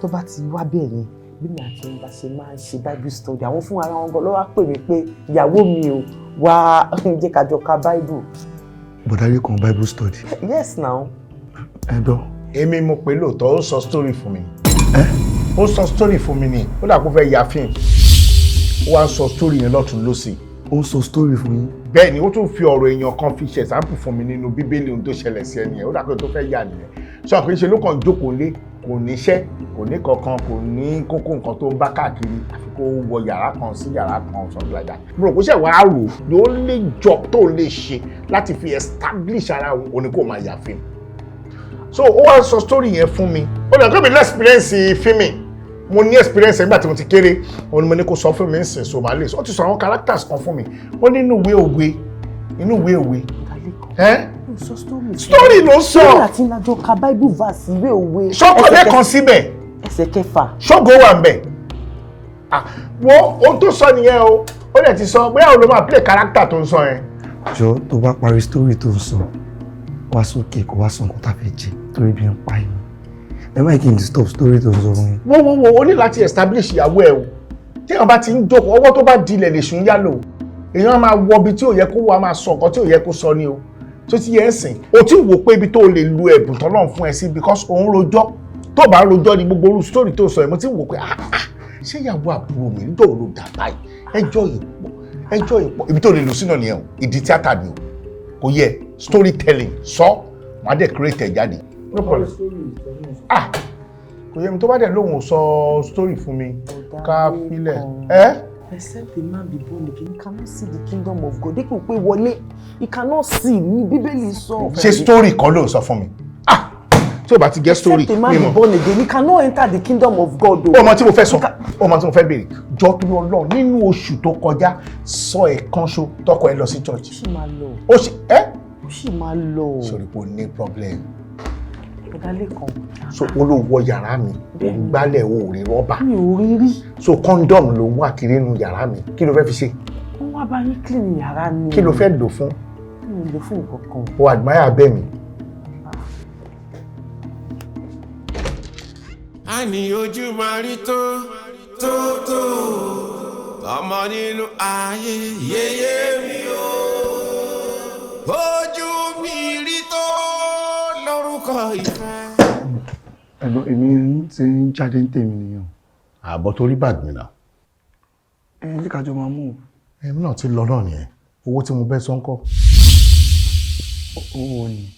tó bá ti wá bẹ́ẹ̀ yẹn bí mi àti ẹni bá ṣe máa ń ṣe Bible study àwọn fún ara wọn gan ló wá pè mí pé ìyàwó mi ò wá jẹ́ ká jọ ka Bible. Bọ̀dárí kan Bible study. Yes now. Ẹ gbọ́. Èmi mo pè lóòótọ́ ó sọ story fún mi. Ó sọ story fún mi ni ó dà kó fẹ́ ya fíìmù. Ó wá ń sọ story yẹn lọ́tún lọ́sì. Ó ń sọ story fún mi. Bẹ́ẹ̀ ni ó tún fi ọ̀rọ̀ èèyàn kan fi ṣe example fún mi nínú Bíbélì ohun tó ṣẹlẹ̀ sí ẹni yẹn ó dà pé tó fẹ́ yà nìyẹn. Sọ àpèjì ṣe ló kàn jókòó lé kò níṣẹ́ kò ní kankan kò ní kókó nǹkan tó ń bá káàkiri àfi kó wọ yàrá kan sí yàrá kan something like that. Mo rò kó ṣe wàá rò ní ó lè job tó lè ṣe láti fi establish ara òun ni kò máa yà fíìmù. so ó wá sọ story yẹn fún mi ó dẹ̀ kọ́ mi experience Funmi mo ní experience nígbà tí mo ti kéré òun ni mo ní kó sọ fún mi ń sìn so màá lè sọ ó ti sọ àwọn characters kan fún mi ó ní inú ìwé òwe story ló sọ nígbà tí lájọ ka bible verse ìwé òwe ṣọ́kọ̀lẹ́ kan síbẹ̀ ẹsẹ̀ kẹfà ṣọ́gọ̀ wà ń bẹ̀ wo ohun tó sọ nìyẹn o ó dẹ̀ ti sọ bóyá o ló máa play character tó ń sọ yẹn. jọ tó bá parí story tó ń sọ wá sókè kó wá sọ nǹkan tá a fẹ́ jẹ torí bí n pa yín ẹ má kí n disturb story tó ń sọ fún yín. wo o ní láti establish ìyàwó ẹ o tí èèyàn bá ti ń jókòó ọwọ́ tó bá dilẹ̀ lè sùn yálò èèyàn máa wọ ibi tí ò yẹ kó wà máa sọ nǹkan tí ò yẹ kó sọ ni o tó ti yẹ ẹ sìn o ti wò pé ibi tó lè lu ẹ̀bùn tọ́lọ́run fún ẹ sí because òun rojọ́ tó bá rojọ́ ni gbogbo orú story tó sọ ẹ̀ mo ti wò pé ṣé ìyàwó àbúrò mi nígbà wo ló dà báyìí ẹjọ́ ìpọ̀ ibi tó lè lò sínú nìyẹn o ìdí tíátà ni o kò yẹ storytelling sọ wọn á dẹ̀ create ẹ̀ jáde. kò yẹ mi tó bá dẹ̀ lóhùn sọ story fún mi ká filẹ̀ except a man be born again, he cannot see the kingdom of God. Dípò pé wọlé, he cannot see ní Bíbélì sọ. Ṣé story kan ló ń sọ fún mi? Tí o bá ti get story. Except a man be born again, he cannot enter the kingdom of God. Ọmọ tí mo fẹ́ sọ, ọmọ tí mo fẹ́ béèrè, jọ torí Ọlọ́run nínú oṣù tó kọjá sọ ẹ̀kan ṣo tọkọ ẹ lọ sí church. Ó sì máa lọ. Ó sì máa lọ. Sorry pé o ní problem. Ọ̀dàlẹ̀ kan. So o ló wọ yàrá mi, ò ń gbálẹ̀ o ò rí rọ́bà. Mi ò rí rí. So condom ló wà kiri nínú yàrá mi, kí ló fẹ́ fi ṣe? Wọ́n wá bá yín clean yàrá ni. Kí ló fẹ́ lò fún? Mi ò lò fún nǹkan kan. O admire abẹ́ mi. A ní ojú máa rí tó ọmọ nínú ayé yéyé mi o. Ojú mi rí tó lórúkọ ìfẹ́. Ẹ̀gbọ́n èmi ti ń jáde ń tèmi nìyẹn. Àbọ̀ torí bàgbé náà. Ní kájọ máa mú. Èmi náà ti lọ náà nìyẹn. Owó tí mo bẹ́ sọ ń kọ́. Owó ni.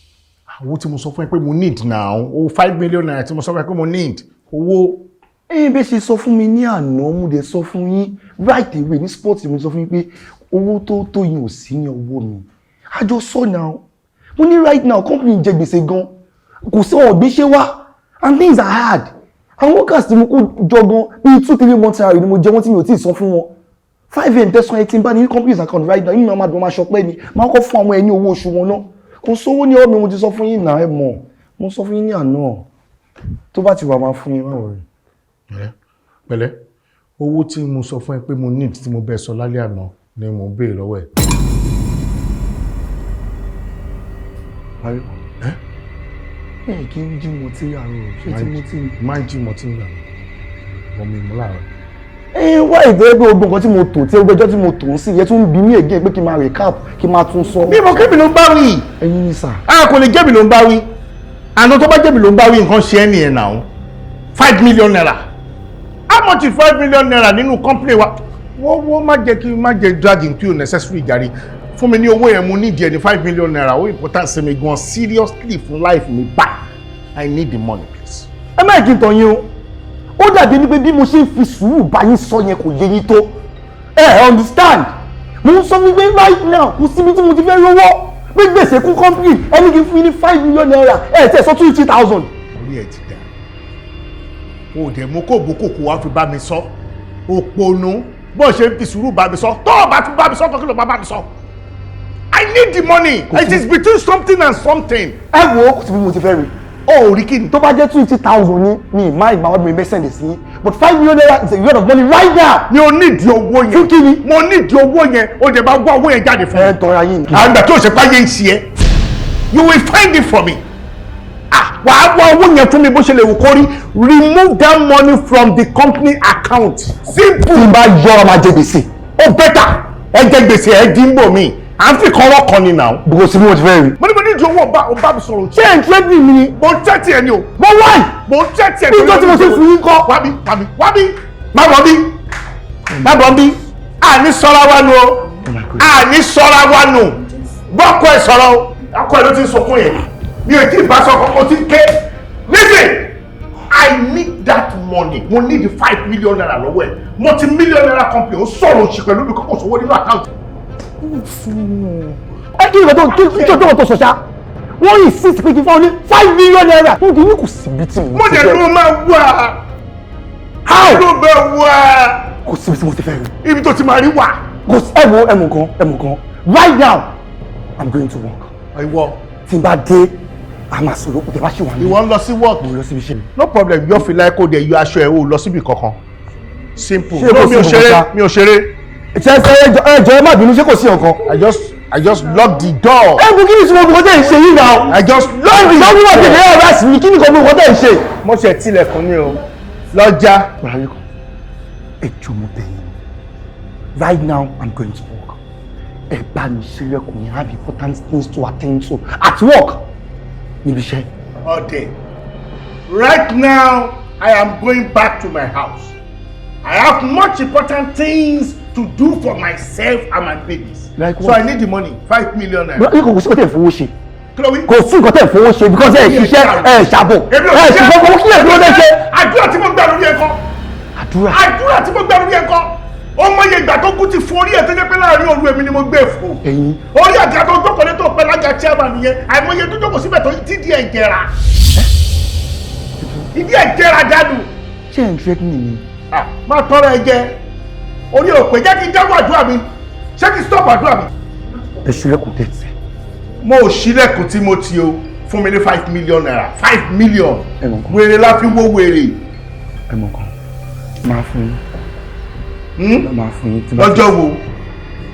Owó tí mo sọ fún ẹ pé mo need now. Owó 5 million naira tí mo sọ fún ẹ pé mo need. Owó. Bẹ́ẹ̀ ṣe sọ fún mi ní àná, mo dẹ̀ sọ fún yín right away ní sport mo sọ fún yín pé owó tó yín ò sí ní ọwọ́ mi. A jọ sọ now. Mo ní right now company jẹ gbèsè gan. Kò sí ọ̀gbìn ṣe wá. And things are hard. Àwọn workers tí mo kó jọ gan bíi 2-3 months salary ni mo jẹ wọ́n tí mi ò tí ì san fún wọn. 5M tẹ̀sán 18 bá ní company's account right now inú mi máa dùn máa ṣọpẹ́ ni máa kọ́ fún àwọn ẹni owó oṣù wọn náà. Kò sówó ní ọ̀mí mo ti sọ fún yín náà ẹ mọ̀. Mo sọ fún yín ní àná. Tó bá ti wà máa fún yín máa wọ̀rẹ́. Pẹ̀lẹ́, owó tí mo sọ fún ẹ pé mo need tí mo bẹ́ẹ̀ sọ lálẹ́ àná ni mo béèrè lọ́wọ́ ẹ̀. Kí n jí mo tí àárọ̀ ṣé tí mo tí. Máa ń jí mo tí ń gbà mọ́ mi mú láàárọ̀. Wá ìdẹ́ pé ogun nǹkan tí mo tò tí ọgbẹ́jọ́ tí mo tò ń sí yẹ tún bí mí again pé kí n máa recap kí n máa tún sọ. Bí mo kébì ló ń bá wí. Ẹ̀yin ni sà. Kò lè jẹ́bi ló ń bá wí. Àná tó bá jẹ́bi ló ń bá wí nǹkan ṣe é nìyẹn náà. 5 million naira. How much is 5 million naira nínú company wa? Wọ́n má jẹ́ drag into unnecessary jàre. Fún mi ní owó yẹn mo need ní 5 million naira. Ó important sí mi gan seriously fún life mi bá. I need the money please. Ẹ má kí n tàn yín o. Ó dàbí ní pé bí mo ṣe ń fi sùúrù bá yín sọ yẹn kò yé yín tó. Understand? Mo ń sọ wípé right now kò síbi tí mo ti fẹ́ rówó. Pé gbèsè kún company ẹni kì í fún yín ní 5 million naira. Tẹ̀ sọ 250,000. Orí ẹ̀ ti dà. O dẹ̀ mú kó bókòkò wá fi bá mi sọ. Òpònú bó ṣe ń fi sùúrù bá mi sọ. Tó o bá tún bá mi sọ tó kí ló bá mi sọ. I need the money. It is between something and something. Ẹ wo kò sí bí mo ti fẹ́ rí. Oh, Ricky, tó bá jẹ́ 20,000 ní my ìgbàwọ́ mi bẹ́ sẹ́ndẹ̀ sí. But 5 million naira is a lot of money right now. Mi ò need owó yẹn. Fún kí ni? Mo need owó yẹn. O dẹ̀ bá gbọ́ owó yẹn jáde fún mi. Tọ́ra yín. Àgbà tó ṣe páyé ń ṣe ẹ́. You will find it for me. Wàá wá owó yẹn fún mi bó ṣe lè wù kó rí. Remove that money from the company account. Simple. Tí n bá yọ ọ máa jẹ gbèsè. Ó bẹ́tà. Ẹ jẹ gbèsè ẹ dín bò mí. À ń fi kọ́rọ́ kan ni náà. Bùkún sí bí mo ti fẹ́ rí. Mo ní ìdí owó ọba mi sọ̀rọ̀. Ṣé ẹ̀ ń tẹ́tì mi ni? Mo ń tẹ́tì ẹ ni o. Mo wáì. Mo ń tẹ́tì ẹ. Níjọ́ tí mo ṣe fún yín kọ́. Wábí. Má bọ̀ bí. Àní sọ́ra wa nù o. Àní sọ́ra wa nù. Bọ́kọ ẹ̀ sọ̀rọ̀ o. Akọ ẹ̀ ló ti ń sọkún yẹn. Mi ò tí ì bá sọkún, mo ti ń ké. Listen, I need that money. Mo need 5 million naira lọ́wọ́ ẹ̀. Multi-million naira company ó sọ̀rọ̀ òṣì pẹ̀lú mi kọ́kọ́ sówó nínú àkáǹtì. Ẹ kí ìwé tó sọ ṣá wọ́n insist pé kí n fáwọn ní 5 million naira. Mo dì ní kò síbi tí mo ti fẹ́. Mo dẹ̀ ló máa wà. How? Ló bẹ̀ wà. Kò síbi tí mo ti fẹ́ rí. Ibi tó ti máa rí wà. Kò sí ẹ̀mú kan. Right now, I'm going to work. Ìwọ. Tí n bá dé, a máa sọ̀rọ̀ kò tẹ́ bá ṣe wà ní. Ìwọ ń lọ sí work. Mo lọ síbi iṣẹ́ mi. No problem, yóò fi láì kó dẹ̀ yọ aṣọ ẹ̀ o lọ síbi kankan. Simple. Ṣé kò sí mi ò ṣeré. Ṣé ẹjọ́ ẹ má bínú ṣé kò sí ọ̀kan? I just lock the door. Ẹ bu kí ni sọ gbogbo tẹ̀ ń ṣe yìí náà? I just lock the door. Lọ́wọ́ wà tẹ̀lé ọ̀rọ̀ àsì mi kí ni gbogbo tẹ̀ ń ṣe? Mo ṣe tilẹ̀kùn ní o. Lọ́jà. Bọ̀dáyé kan, ẹ jọ mo bẹ̀ yín. Right now, I'm going to work. Ẹ bá mi ṣílẹ̀kùn yẹn, I have important things to attend to at work. Níbi iṣẹ́. Okay. Right now, I am going back to my house. I have much important things to do for myself and my babies. Like so what? I need the money, 5 million naira. Bọ̀dáyé kan kò sí nǹkan tẹ̀ fowó ṣe. Chloe? Kò sí nǹkan tẹ̀ fowó ṣe because ẹ ṣiṣẹ́ ẹ ṣàbò. Ẹ ṣiṣẹ́ fowó kí ẹ dúró dé ṣe. Àdúrà tí mo gbà lórí ẹ̀kọ́. Àdúrà tí mo gbà lórí ẹ̀kọ́. Ó mọye ìgbà tó kú ti fún orí ẹ̀ tó jẹ́ pé láàrin òru èmi ni mo gbé fún. Ẹ̀yin. Orí àga tó jókòó lé tó pẹ́ lájà chairman nìyẹn. Àìmọye tó jókòó síbẹ̀ tó ti di ẹ̀jẹ̀ra. Ìdí ẹ̀jẹ̀ra dànù. Ṣé ẹ̀ ń ṣe kí ni? Má tọrọ ẹ jẹ. Orí òpè jẹ́ kí n jáwọ́ àdúrà mi. Ṣé kí n stop àdúrà mi? Ẹ ṣílẹ̀kùn tẹ̀sí. Mo ò ṣílẹ̀kùn tí mo ti o fún mi ní 5 million naira. 5 million. Wèrè la fi wó wèrè. Ẹ mọ̀ kan, máa fún yín. Máa fún yín. Lọ́jọ́ wo?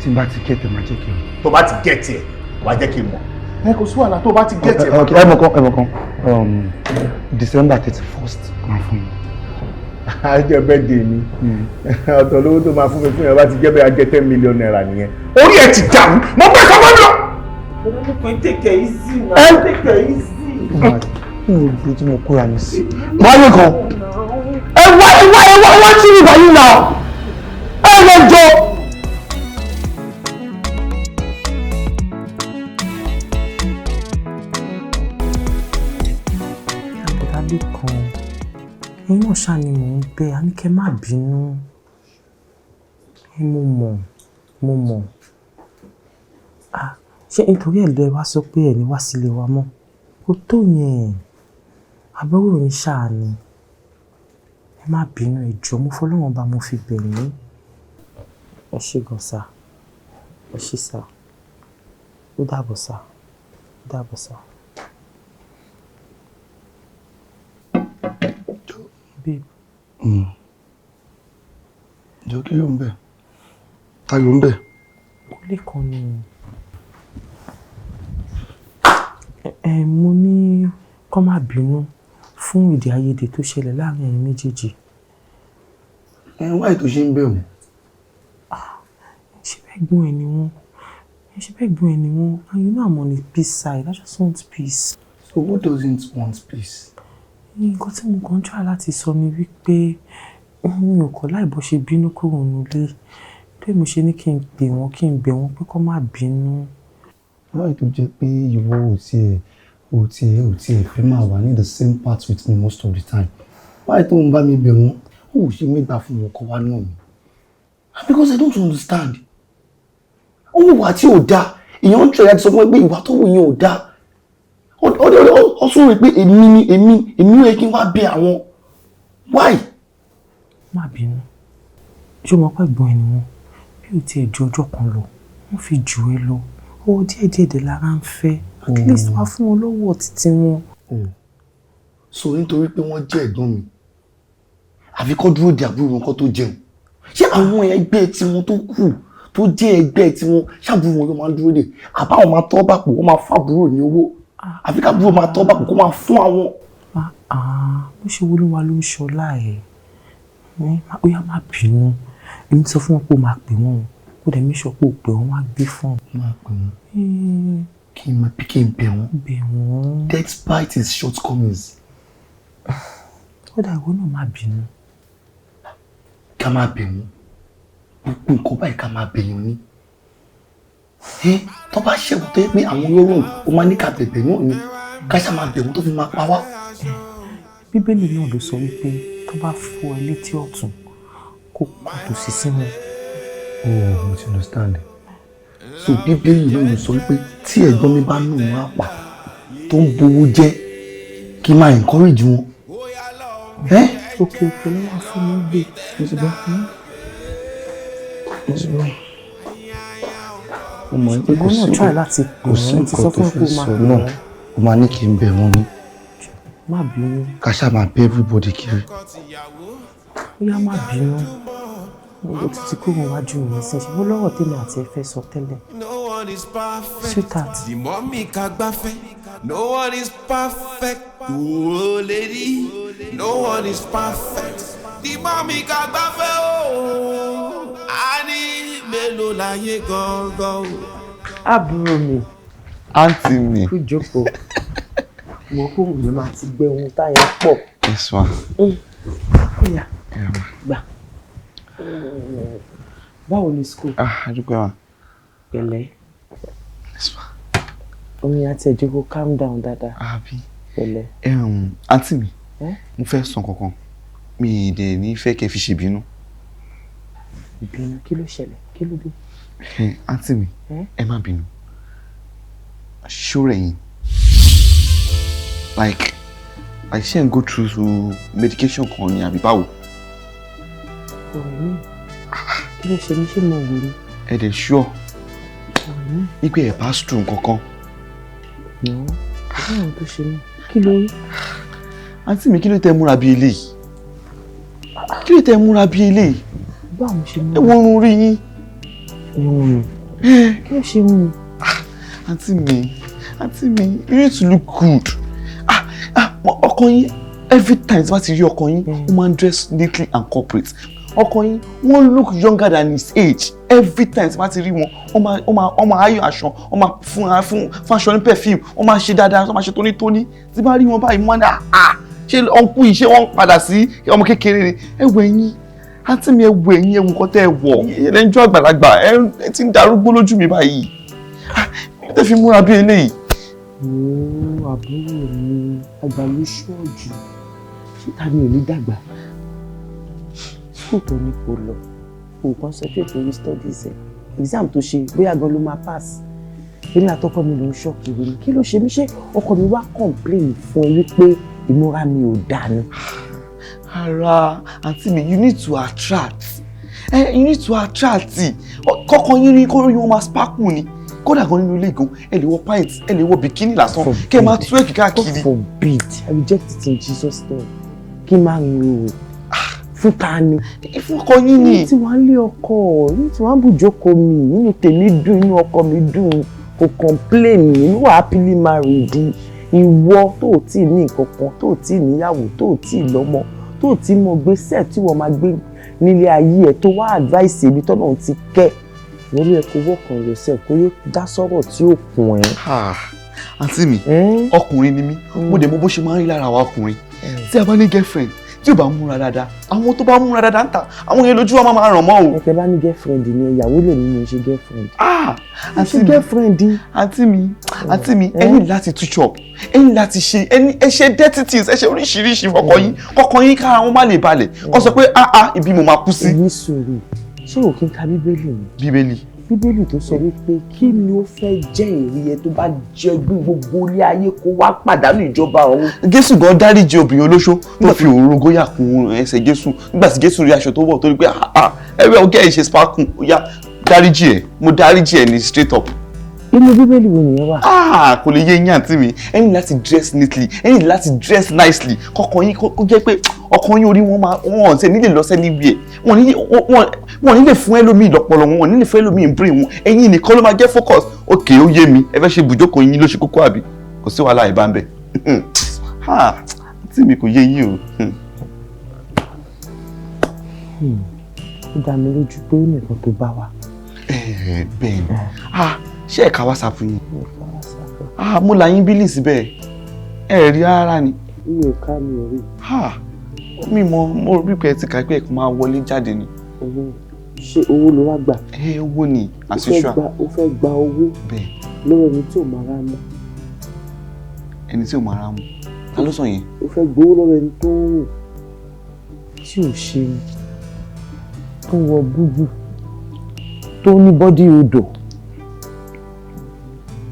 Tí n bá ti gẹ̀tẹ̀ máa jẹ́ kí n mọ̀. Tó bá ti gẹ̀tẹ̀ wàá jẹ́ kí n mọ̀. Ẹ kò sí wàhálà tó bá ti gẹ̀tẹ̀. Ẹ mọ̀ kan, December 31st máa fún yín. Ajẹ́ birthday mi. Ọ̀tọ̀ lówó tó máa fún mi fún yẹn bá ti jẹ́ bẹ́ẹ̀ á jẹ́ 10 million naira nìyẹn. Orí ẹ̀ ti dàrú. Mo gbé sọ́wọ́ lọ. Olùkọ́ take it easy now. Take it easy. Ibi tí mo kóra mi sí. Báyìí kan. Ẹ wá tí mi báyìí náà. Ẹ lọ jọ. Àbúdálé kan, ẹ̀yin náà ṣáà ni mò ń bẹ̀, a ní kẹ́ má bínú. Mo mọ̀. Ṣé nítorí ẹ̀ lọ ẹ wá sọ pé ẹ̀ ní wá sílé wa mọ́? Kò tó yẹn. Àbúrò yín ṣáà ni. Ẹ má bínú ẹ jọ̀ọ́, mo fọlọ́run bá mo fi bẹ̀ yín. Ẹ ṣé gan sà. Ẹ ṣé sà. Ó dàbọ̀ sà. Babe. Jọ kí ló ń bẹ̀? Ta ló ń bẹ̀? Kúlé kan ni. Mo ní kó má bínú fún èdè àìyedè tó ṣẹlẹ̀ láàrin ẹ̀yin méjèèjì. Wáyé tó ṣe ń bẹ̀ wọ́n? Ṣé bẹ́ẹ̀ gbọ́n ẹ ni wọ́n? And you know I'm on the peace side. I just want peace. So who doesn't want peace? Nǹkan tí mo kàn ń try láti sọ ni wípé mi ò kọ̀ láì bó ṣe bínú kúrò nílé. Bí mo ṣe ní kí n pè wọ́n kí n bẹ̀ wọ́n pé kó má bínú. Wáyé tó jẹ́ pé ìwọ ò tiẹ̀ fẹ́ máa wà ní the same part with me most of the time. Wáyé tó ń bá mi bẹ̀ wọ́n, ó ṣe mẹ́gbà fún wọn kọ́ wá náà mi. Because I don't understand. Ó wà tí ò dáa, èèyàn ń tọ́ ìyá ti sọ fún ẹ pé ìwà tó wù yẹn ò dáa. Ó sún rí pé èmi yẹ kí n wá bẹ̀ àwọn. Why? Má bínú. Ṣé o mọ̀ pé ẹ̀gbọ́n ẹni wọn bí ò tiẹ̀ ju ọjọ́ kan lọ, wọ́n fi jù ẹ́ lọ. Owó díẹ̀díẹ̀ dẹ̀ lára ń fẹ́. At least wá fún wọn lọ́wọ́ títí wọn. So nítorí pé wọ́n jẹ́ ẹ̀gbọ́n mi, àfi kọ́ dúró de àbúrò wọn kọ́ tó jẹun. Ṣé àwọn ẹgbẹ́ tiwọn tó kù tó jẹ́ ẹgbẹ́ tiwọn ṣàbúrò wọn ló máa ń dúró de? Àbáwọn máa tọ́ bàpò wọ́n máa fàbúrò ní owó. Àfi kábúrò máa tọ́ bàpò kó máa fún àwọn. Bó ṣe wọlé wa ló ń ṣọlá ẹ̀. Ó yá má bínú. Èmi sọ fún wọn pé ó máa pè wọ́n. Ó dẹ̀ mí sọ pé ó pè wọ́n wá gbé fún. Máa pè wọ́n. Kí n bẹ̀ wọ́n. Despite his shortcomings. Ó dà ìwọ náà má bínú. Ká máa bẹ̀ wọ́n. Gbogbo nǹkan báyìí ká máa bẹ̀ yín ní. Tó bá ṣẹ̀wọ̀n tó yẹ pé àwọn olóró ó máa ní ká bẹ̀bẹ̀ náà ni ká ṣá máa bẹ̀ wọ́n tó fi máa pa wá. Bíbélì náà ló sọ wípé tó bá fọ́ ẹ létí ọ̀tún kó kó tó sí sínú. Mo ti understand. So Bíbélì náà ló sọ wípé tí ẹ̀gbọ́n mi bá nù wọ́n á pa tó ń bowó jẹ́ kí n máa encourage wọn. òkè ló wà fún mi gbé ìṣùgbọ́n mo mọ̀ pé kò sí nǹkan tó fẹ́ sọ náà o máa ní kí n bẹ̀ wọ́n ní. má bínú. ká ṣáà máa bẹ̀ everybody kiri. ó yá má bínú. mo ti ti kúrò wájú mi sí ṣe bó lọ́rọ̀ tèmi àti ẹ fẹ́ sọ tẹ́lẹ̀. Sweetheart. The mommy kagbafẹ́. No one is perfect. Oh lady, no one is perfect. The mommy kagbafẹ́ o. Ani mélòó láyé gangan o. Àbúrò mi. Àǹtí mi. Kú jókòó. Mo kó mi máa ti gbé ohun táyà pọ̀. Yes ma. Ìyá. Gbà. Báwo ni school? Adúpẹ́ wa. Pẹ̀lẹ́. Yes ma. Omi àti ẹ̀jẹ̀ kò calm down dáadáa. Àbí. Pẹ̀lẹ́. Àǹtí mi, mo fẹ́ sọ kankan. Mi dẹ̀ ní fẹ́ kẹ́ fi ṣèbínú. Ìbínú kí ló ṣẹlẹ̀? Kí ló dé? Àǹtí mi, ẹ má bínú. Ṣó rẹ̀ yín. Like ṣé ń go through medication kan ni àbí báwo? Ọ̀rẹ́ mi, kí ló ṣe mí ṣé mo wò ni? Ẹ dẹ̀ sure. Ipe ẹ̀ pass through nǹkankan. No, báwo tó ṣe mí? Kí ló rí? Àǹtí mi, kí ló tẹ́ múra bí eléyìí? Kí ló tẹ́ múra bí eléyìí? Báwo ṣe mú? Ẹ wọ́n rún rí yín. Kí ló ṣe mú mi? Àǹtí mi, you need to look good. Ọkọ yín, every time tí wọ́n ti rí ọkọ yín, ó máa ń dress neatly and corporate. Ọkọ yín, wọ́n look younger than his age. Every time tí wọ́n ti rí wọn, ó máa ayọ̀ aṣọ, ó máa fún aṣọ ní perfume, ó máa ṣe dáadáa, ó máa ṣe tónítóní. Tí bá rí wọn báyìí, wọ́n á ṣe ọ̀nkú yìí, ṣé wọ́n padà sí ọmọ kékeré ni? Ẹ wò ẹ̀yin, àǹtí mi, ẹ wò ẹ̀yin, ẹ wò nǹkan tẹ́ ẹ wọ̀. Ẹ ń jọ àgbàlagbà, ẹ ti ń darúgbó lójú mi báyìí. Ẹ tẹ́ fi múra bí eléyìí. Àbúrò mi, àgbà ló ṣọ́ọ̀jù. Ṣé ta ni ò ní dàgbà? School tó ní kó lọ, kò concentrate lórí studies ẹ̀. Exam tó ṣe, bóyá gan ló máa pass. Èmi àtọkọ mi ló ń ṣọ́ọ̀kì mi. Kí ló ṣe mí? Ṣé ọkọ mi wá complain fún ẹ wípé ìmúra mi ò dáa ni? Ara àǹtí mi, you need to attract. You need to attract. Kọ́kọ́ yín rí kó rí wọn máa sparkle ni. Kódà gan nínú ilé gan, ẹ lè wọ pint, ẹ lè wọ bikini lásán, kẹ́ máa tú ẹ̀kí káàkiri. God forbid, I reject it in Jesus' name. Kí máa ń ro fún ta ni? Fún ọkọ yín ni. Ní tí wọ́n lé ọkọ, ní tí wọ́n bùjókòó mi, nínú tèmi dùn, inú ọkọ mi dùn, kò complain, inú wà happily married. Ìwọ tó ò tí ì ní nǹkan kan, tó ò tí ì níyàwó, tó ò tí ì lọ́mọ, tó ò tí ì mọ gbèsè tí wọ́n máa gbé nílé ayé ẹ̀, tó wá advice ibi tọ́nà ti kẹ́. Wọ́n lé ẹ̀kọ́ work on yourself, kó yẹ dá sọ́rọ̀ tí ó kún ẹ. Àǹtí mi, ọkùnrin ni mí, mo dẹ̀ mọ̀ bó ṣe máa ń rí lára wa ọkùnrin. Tí a bá ní girlfriend, tí ò bá múra dáadáa, àwọn tó bá múra dáadáa ń ta, àwọn yẹn lójú wa máa ràn mọ́ o. Ẹ̀kẹ́ bá ní girlfriend ni ìyàwó lè ní mo ṣe girlfriend. Àǹtí mi, girlfriend. Àǹtí mi, ẹ ní láti touch up, ẹ ní láti ṣe, ẹ ṣe dirty things, ẹ ṣe oríṣiríṣi kọ́kọ́ yín kára wọn má lè balẹ̀. Kọ́ sọ pé ibi mo máa kú sí. Ní sùúrù, ṣé o kí n ka Bíbélì ni? Bíbélì tó sọ wípé kí ni ó fẹ́ jẹ́ èrè ẹ tó bá jẹ́ gbogbo ilé ayé kó wá pàdánù ìjọba ọ̀run. Jésù gan dáríjì obìnrin olóṣó tó fi òróró góyà kún ẹsẹ̀ Jésù nígbà tí Jésù rí aṣọ tó wọ̀ tó rí pé ẹgbẹ́ ọgẹ́ ẹ̀ ṣe sparkle ó yá dáríjì ẹ̀, mo dáríjì ẹ̀ ní straight up. Inú Bíbélì wo nìyẹn wà? Kò lè yé yín àǹtí mi, ẹ ní láti dress neatly, ẹ ní láti dress nicely, kọ́kọ́ yín kó jẹ́ pé ọkọ yín orí wọn ṣe nílé lọ sẹ́ni bí ẹ̀, wọ́n nílé fún ẹlòmíì lọ́pọlọ wọn, wọ́n nílé fún ẹlòmíì brain wọn, ẹ̀yin nìkan ló máa jẹ́ focus. Ok, ó yé mi, ẹ fẹ́ ṣe ibùjókòó yín ló ṣe kókó àbí? Kò sí wàhálà ìbá ń bẹ̀. Àǹtí mi kò yé yín o. Ó dá mi lójú pé ó nìkan tó bá wa. Bẹ́ẹ̀ ni, ṣé ẹ̀ka WhatsApp yín? Mo là yín bílì síbẹ̀, ẹ rí rárá ni. Mi ò ká mi ò rí. Mo rí pé ẹ ti kà pé ẹ̀kan máa wọlé jáde ni. Ṣé owó ló wá gbà? Owó ni àṣìṣọ́. Ó fẹ́ gba owó lọ́wọ́ ẹni tí ò máa rá mọ́. Ẹni tí ò máa rá mọ́? Ta ló sọ yẹn? Ó fẹ́ gbowó lọ́wọ́ ẹni tó ń rìn tí ò ṣe ni, tó wọ búbù, tó ní bọ́dí odò.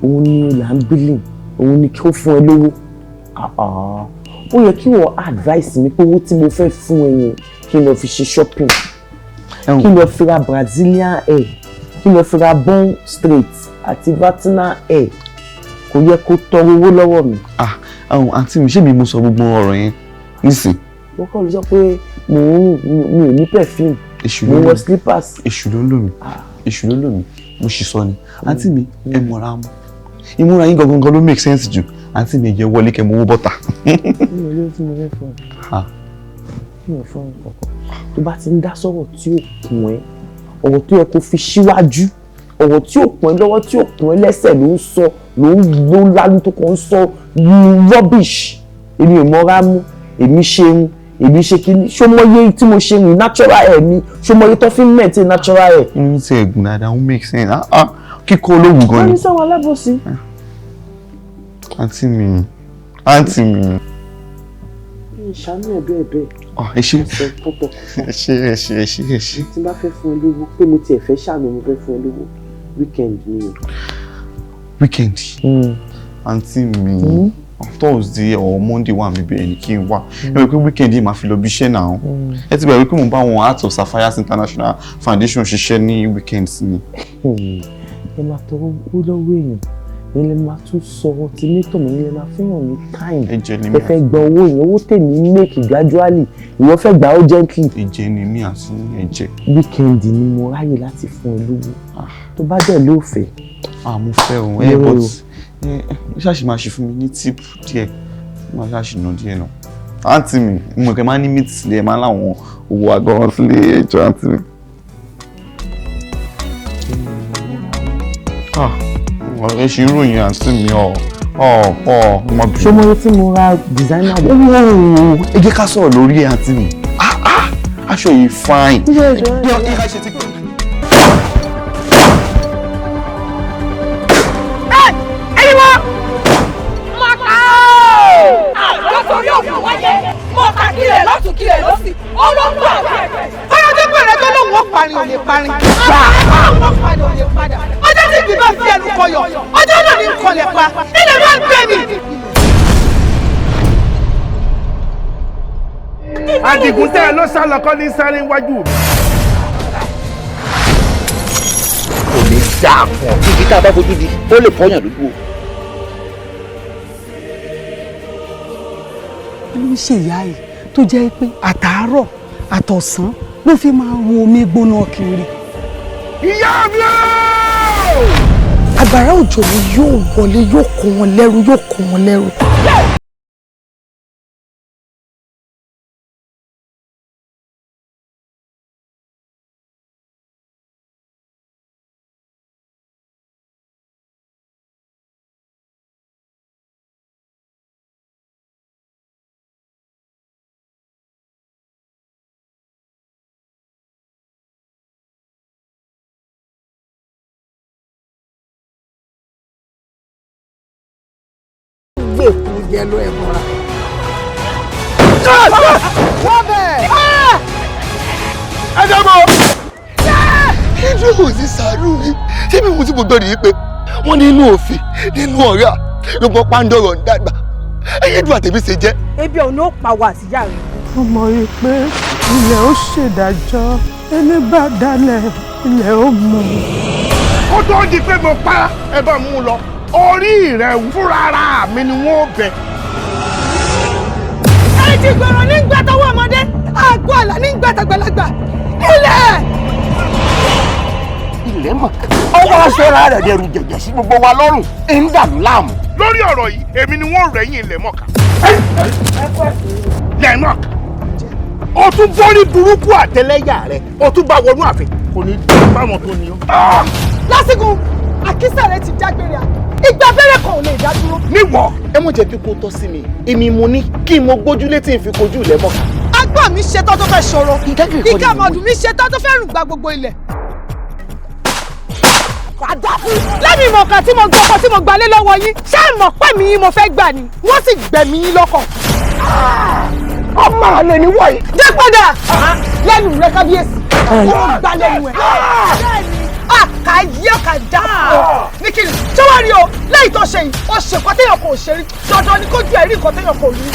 Òun ni là ń bílì. òun ni kí ó fún ẹ lówó ó yẹ kí wọ́n advice mi pé owó tí mo fẹ́ fún ẹ yẹn kí n lọ fi ṣe shopping kí n lọ fi ra Brazilian hair kí n lọ fi ra bond straight àti vatina hair kò yẹ kó tọrọ owó lọ́wọ́ mi. àǹtí mi ṣé mi mo sọ gbogbo ọ̀rọ̀ yẹn nísìn. wọ́n kọ́ ló sọ pé mi ò ní perfume mo wọ slippers. èṣù ló ń lò mí èṣù ló ń lò mí mo sì sọ ni àǹtí mi ẹ mọ̀ra mọ́ ìmúra yín gangan ló make sense jù àǹtí mi ẹ jẹ́ wọlé kẹ́ mọ owó bọ́tà. mi ò lè tí mo fẹ́ fún ọ mi ò fún ọ kọ̀ọ̀kan tó bá ti ń dá sọ̀rọ̀ tí ò kún ẹ ọ̀rọ̀ tó yẹ kó fi síwájú ọ̀rọ̀ tí ò kún ẹ lọ́wọ́ tí ò kún ẹ lẹ́sẹ̀ ló ń sọ ló ń lálú tó kàn ń sọ rubbish èmi ò mọ́ra mú èmi ṣeun èmi ṣe kí ni ṣọmọye tí mo ṣe rìn natural hair mi ṣọmọye tó fi ń maintain natural hair. n ti ẹ̀gùn dáadáa ó make sense kíkọ́ olówó gan ni. wọ́n ní sáwọn alábòsí. àǹtí mi. ìṣàánú ẹ̀ bẹ́ẹ̀ bẹ́ẹ̀. ẹ ṣe ẹ ṣe. tí n bá fẹ́ fún ẹ lówó pé mo tiẹ̀ fẹ́ ṣàánú mo fẹ́ fún ẹ lówó weekend ni o. weekend. àǹtí mi. Thursday or Monday wà mí bẹ́ẹ̀ ni kí n wá ẹ wí pé weekend yìí máa fi lọ bí iṣẹ́ náà ẹ ti bẹ̀rẹ̀ wípé mo bá wọn Heart of Sapphires International Foundation ṣiṣẹ́ ní weekends ni. ẹ máa tọrọ owó lọ́wọ́ èèyàn ẹ lè máa tún sọ ultimatum ẹ lè máa fẹ́ràn ní time ẹ fẹ́ gba owó yẹn owó tèmi make gradually ìwọ fẹ́ gbà ó gently. ẹ̀jẹ̀ ni mí àti ẹ̀jẹ̀. weekend ni mo ráyè láti fún ẹ lówó tó bá dẹ̀ lóòfẹ́. mo fẹ́ o but ṣáàṣì máa ṣe fún mi ní tip díẹ̀ máa ṣáàṣì ná díẹ̀ náà àǹtí mi mo kẹ́ máa ní meet sílẹ̀ máa láwọn owó agbọ́n sílé ẹjọ́ àǹtí mi. ẹ ṣe ìròyìn àǹtí mi ọmọbìnrin. ṣé mo rí tí mo ra designer rẹ. ẹ jẹ́ ká sọ̀rọ̀ lórí ẹ̀ àǹtí mi aṣọ yìí fine. Nítorí òfin wáyé, mo kà kílẹ̀ lọ́tún kílẹ̀ lọ́sì, olóńgbò àgbẹ̀. Ọjọ́ tí pẹ̀lẹ́ tó lóun ó parin ò lè parin. Àwọn ó padà ò lè padà. Ọjọ́ tí ìgbì bá fi ẹnu kọyọ̀, ọjọ́ náà ní nkọlẹ̀ pa, ilẹ̀ máa ń gbé mi. Àdìgún tẹ́ ẹ ló sá lọ́kọ́ ní sáré iwájú mi. Kò ní dáa fún ọ. Ibi tá a bá fojú di, ó lè fọyàn lójú o. ló ń ṣe ìyá yìí tó jẹ́ pé àtàárọ̀ àtọ̀sán ló fi máa ń ru omi gbóná kiri. ìyá mi o. àgbàrá òjò ni yóò wọlé yóò kó wọn lẹ́rù yóò kó wọn lẹ́rù. Jẹ ló ẹ mọ́ra. Wọ́n bẹ̀. Ẹ jẹ́bọ̀. Ṣé kò sí sàánú mi? Ṣé mi mú sí mo gbọ́ nìyí pé wọ́n ní inú òfin nínú ọ̀rá ló gbọ́ pàǹdọ̀rọ̀ ń dàgbà. Ẹyẹ dùn àtẹ̀mí ṣe jẹ́. Ebi òun ó pa wá síyá rẹ̀. Ó mọ̀ rí i pé ilẹ̀ ó ṣèdájọ́ ẹni bá dalẹ̀ ilẹ̀ ó mú. Kó tó di pé mo pa ẹ bá mú lọ. Orí rẹ̀ fúnra ara mi ni wọ́n bẹ̀. Ẹni tí gbọ̀rọ̀ ní gbà tọwọ́ ọmọdé, àgọ́ àlà ní gbà tàgbàlagbà. Ilẹ̀! Ilẹ̀ mọ̀. Ọwọ́ aṣọra rẹ̀ dẹrù jẹ̀jẹ̀ sí gbogbo wa lọ́rùn. ń dàlú láàmú. Lórí ọ̀rọ̀ yìí, èmi ni wọ́n rẹ̀yìn Lẹ́mọ̀ká. Lẹ́mọ̀ká. O tún borí burúkú àtẹlẹ́yà rẹ̀. O tún bá wọnú ààfin. Kò ní dùn báwọn tó ní ọ. Lásìkò àkísà rẹ̀ ti dágbére à. Ìgbà abẹ́rẹ́ kan ò lè dá dúró. Níwọ̀. Ẹ mọ̀ jẹ́ kí kó tọ́ sí mi. Èmi mo ní kí n mo gbójúlé tí n fi kojú Lẹ́mọ̀ká. Agbá mi ṣetán tó fẹ́ ṣòro. Ìka mọ̀dùn mi ṣetán tó fẹ́ rùn gba gbogbo ilẹ̀. Lẹ́mi ìmọ̀ọ́kà tí mo gbọ́ ọkọ tí mo gbalé lọ́wọ́ yín. Ṣé ìmọ̀ pẹ́ mi yín mo fẹ́ gbà ni? Wọ́n sì gbẹ̀mí yín lọ́kàn. Ọmọ àlè ni wọ̀nyí. Dé padà! Lẹ́nu rẹ kábíyèsí. Ó gbá lẹ́nu ẹ̀. ká yí ká dá ní kí ni ṣé wàá rí o lẹ́yìn tó ṣe yìí ó ṣe nǹkan téèyàn kò ṣe rí dandan ni kó ju ẹ̀rí nǹkan téèyàn kò rí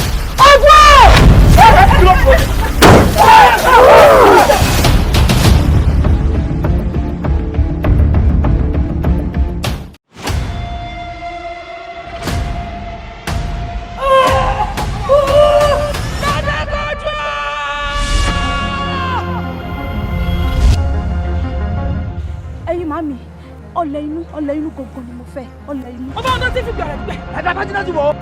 ọlẹ inú gangan ni mo fẹ́ ọlẹ inú. ọba ọdún tí fi gbẹrẹ gbẹ. Adájọ́ ti wọ̀.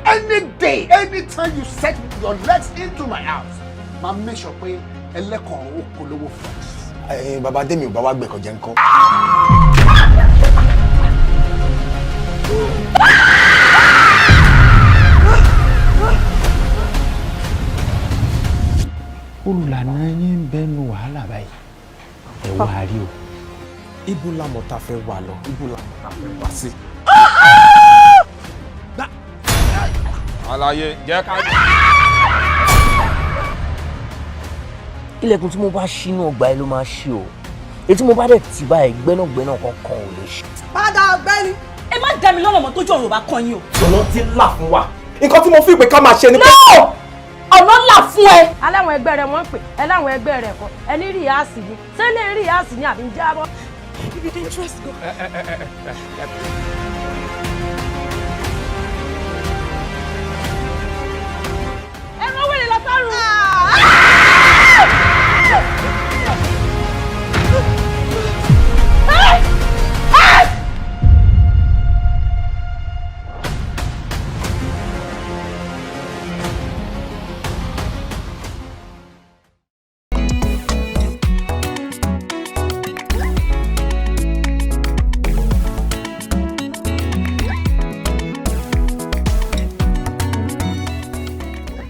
Any day, anytime you set your legs into my house, ma make sure pé ẹlẹ́kọ̀ọ́ ó polówó fún. Bàbá Dèmi ò bá wá gbẹ̀kọ̀ jẹ́ ńkọ́. Olùlànà yín ń bẹ́nu wàhálà báyìí. Ẹ wá rí o. Ibo la mọ̀ ta fẹ́ wà lọ, ibo la mọ̀ ta fẹ́ wá sí. Àlàyé jẹ́ ká. Ilẹ̀kùn tí mo bá ṣí inú ọgbà ẹ ló máa ṣí o. Èyí tí mo bá dẹ̀ tì báyìí gbẹ́nàgbẹ́nà kankan ò lè ṣí. Padà ọ̀gbẹ́ni, ẹ má dá mi lọ́nà mọ́ tójú ọ̀rọ̀ bá kan yín o. Ọ̀nà ti là fún wa. Nǹkan tí mo fi pé ká máa ṣe ni pé. Ọ̀nà là fún ẹ. Aláwọn ẹgbẹ́ rẹ̀ wọ́n ń pè ẹ láwọn ẹgbẹ́ rẹ̀ kan ẹni rí ìyáàsì ni ṣé ní rí ìyáàsì ni àbí ń jábọ́. Ibi dangerous go. Ẹ̀rọ wẹ̀rẹ̀ lọ sọ́run.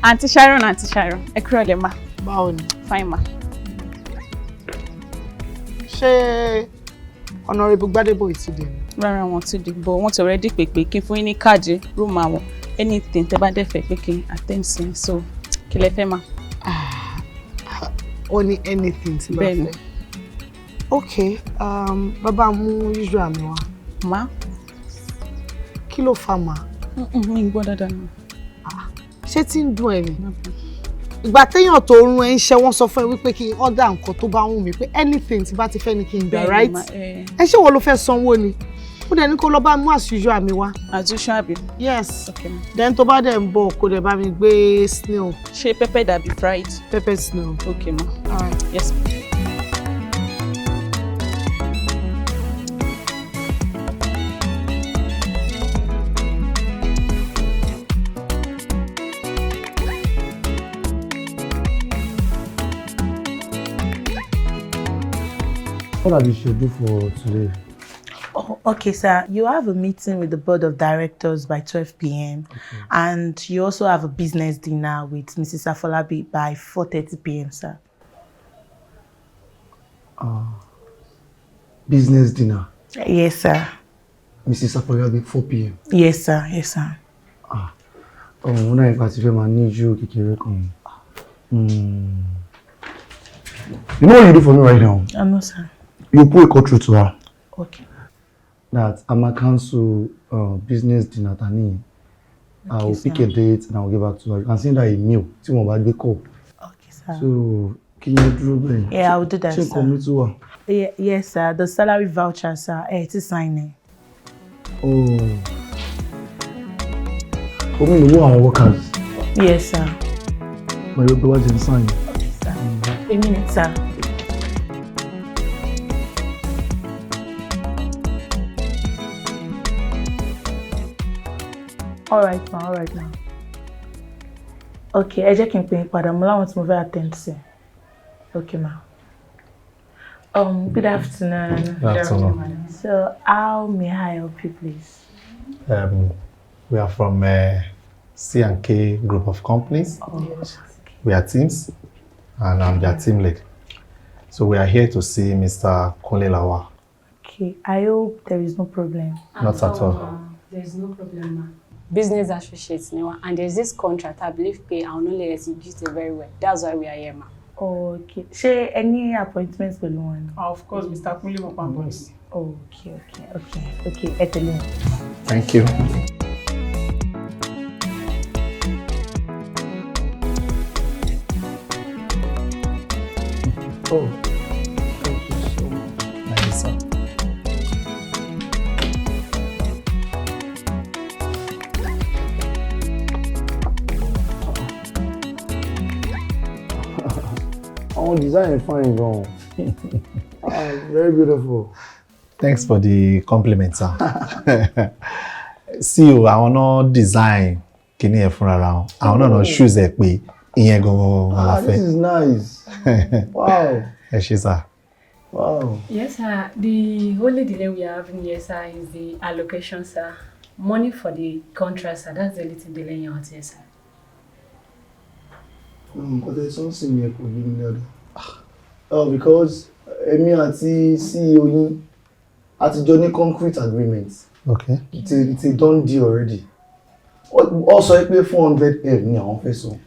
Auntie Sharon, ẹ kúrò lẹ́ ma. Báwo ni? Fine ma. Ṣé Honorable Gbadebo ti dé? Rárá wọn ti dé, but wọ́n ti already pè kí n fún yín ní káàdì room àwọn anything tẹ́ bá dẹ̀ fẹ́ pé kí n attend sí, so kí lẹ fẹ́ ma. Ó ní anything tí bá fẹ́. Okay, bàbá mú usual mi wá. Ma? Kí ló fà ma? Mi gbọ́ dáadáa ni. Ṣé tí ń dùn ẹ ni? Ìgbà téèyàn tó rún ẹ ń ṣe wọ́n sọ fún ẹ wípé kí n order nǹkan tó bá wù mí pé anything tí bá ti fẹ́ ni kí n gbà, right? Ẹ ṣé wọ́n ló fẹ́ sanwó ni? Ó dẹ̀ ní kó lọ bá mú as usual mi wá. As usual àbí? Yes. Okay. Then tó bá dẹ̀ ń bọ̀ kó dẹ̀ bá mi gbé snail. Ṣé pepper dàbí fried? Pepper snail. Okay ma. All right. Yes. What have you scheduled for today? Oh, okay, sir. You have a meeting with the board of directors by 12 p.m. Okay. And you also have a business dinner with Mrs. Afolabi by 4:30 p.m., sir. Business dinner? Yes, sir. Mrs. Afolabi, 4 p.m. Yes, sir. Yes, sir. When I need you, You know what you do for me right now? I know, sir. You put a call through to her. Okay. That I'm a cancel business dinner tani. I will pick a date and I will get back to her. You can send her a mail. See what about the call. Okay, sir. So can you do that? Yeah, I will do that, sir. Come to her. Yeah, yes, sir. The salary voucher, sir. To sign it. Oh. For me, you are workers. Yes, sir. My brother didn't sign. Okay, sir. A minute, sir. All right, ma. All right, now. Okay, ẹ jẹ́ kí n pè yín padà. Mo láwọn tí mo fẹ́ attend sí. Okay, ma. Good afternoon. Good afternoon. So, how may I help you, please? We are from C&K group of companies. Oh, yes. We are teams, and I'm their team lead. So we are here to see Mr. Lawal. Okay, I hope there is no problem. Not at all. There is no problem, ma'am. Business associates, and there's this contract I believe pay and only execute it very well. That's why we are here, ma'am. Okay. Ṣé any appointments pẹ̀lú wọn? Of course, Mr. Kunle Mopambos. Okay. Ẹ tẹ̀lé wọn. Thank you. Oh, thank you so much. Nice, sir. Our design is fine, though. Very beautiful. Thanks for the compliment, sir. See you, àwọn náà design kíní ẹ̀ fúnra ra wọn. Àwọn náà shoes ẹ̀ pé ìyẹn gangan la fẹ́. This is nice. Wow. Ẹ ṣé, sir. Wow. Yes, sir. The only delay we are having here, sir, is the allocation, sir. Money for the contract, sir. That's the little delay you want here, sir. But there's something here for you, oh, because èmi àti CEO yín àti jọ ní concrete agreement. Okay. It's a done deal already. Also, I pay 400M ní àwọn fẹ́ sọ.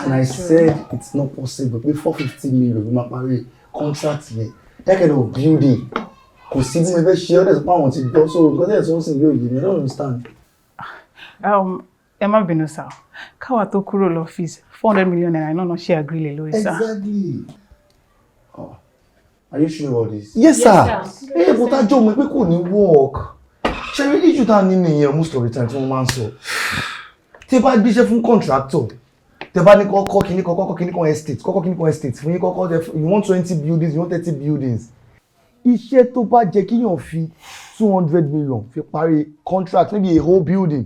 And I said it's not possible. Pay 450 million we máa parí contract yẹn. That kind of building. Kò sí bí mo fẹ́ ṣe ọ́ dẹ̀ sọ pé àwọn ti gbọ́. So because there's something yóò yé mi, I don't understand. Ẹ má bínú sá. Káwa tó kúrò lọ́fíìsì, 400 million naira náà ṣe agree lé lórí sá. Exactly. Oh. Are you sure about this? Yes, sir. Hey, but I joke, pé kò ní work. Ṣé rí issue tá ní nìyẹn most of the time tí wọ́n máa ń sọ. Tí bá gbéṣẹ́ fún contractor, tẹ́ bá ní kọ́kọ́ kíní kan estate, fún yín kọ́kọ́ you want 20 buildings, you want 30 buildings. Iṣẹ́ tó bá jẹ́ kíyàn fi 200 million fi parí contract, maybe a whole building.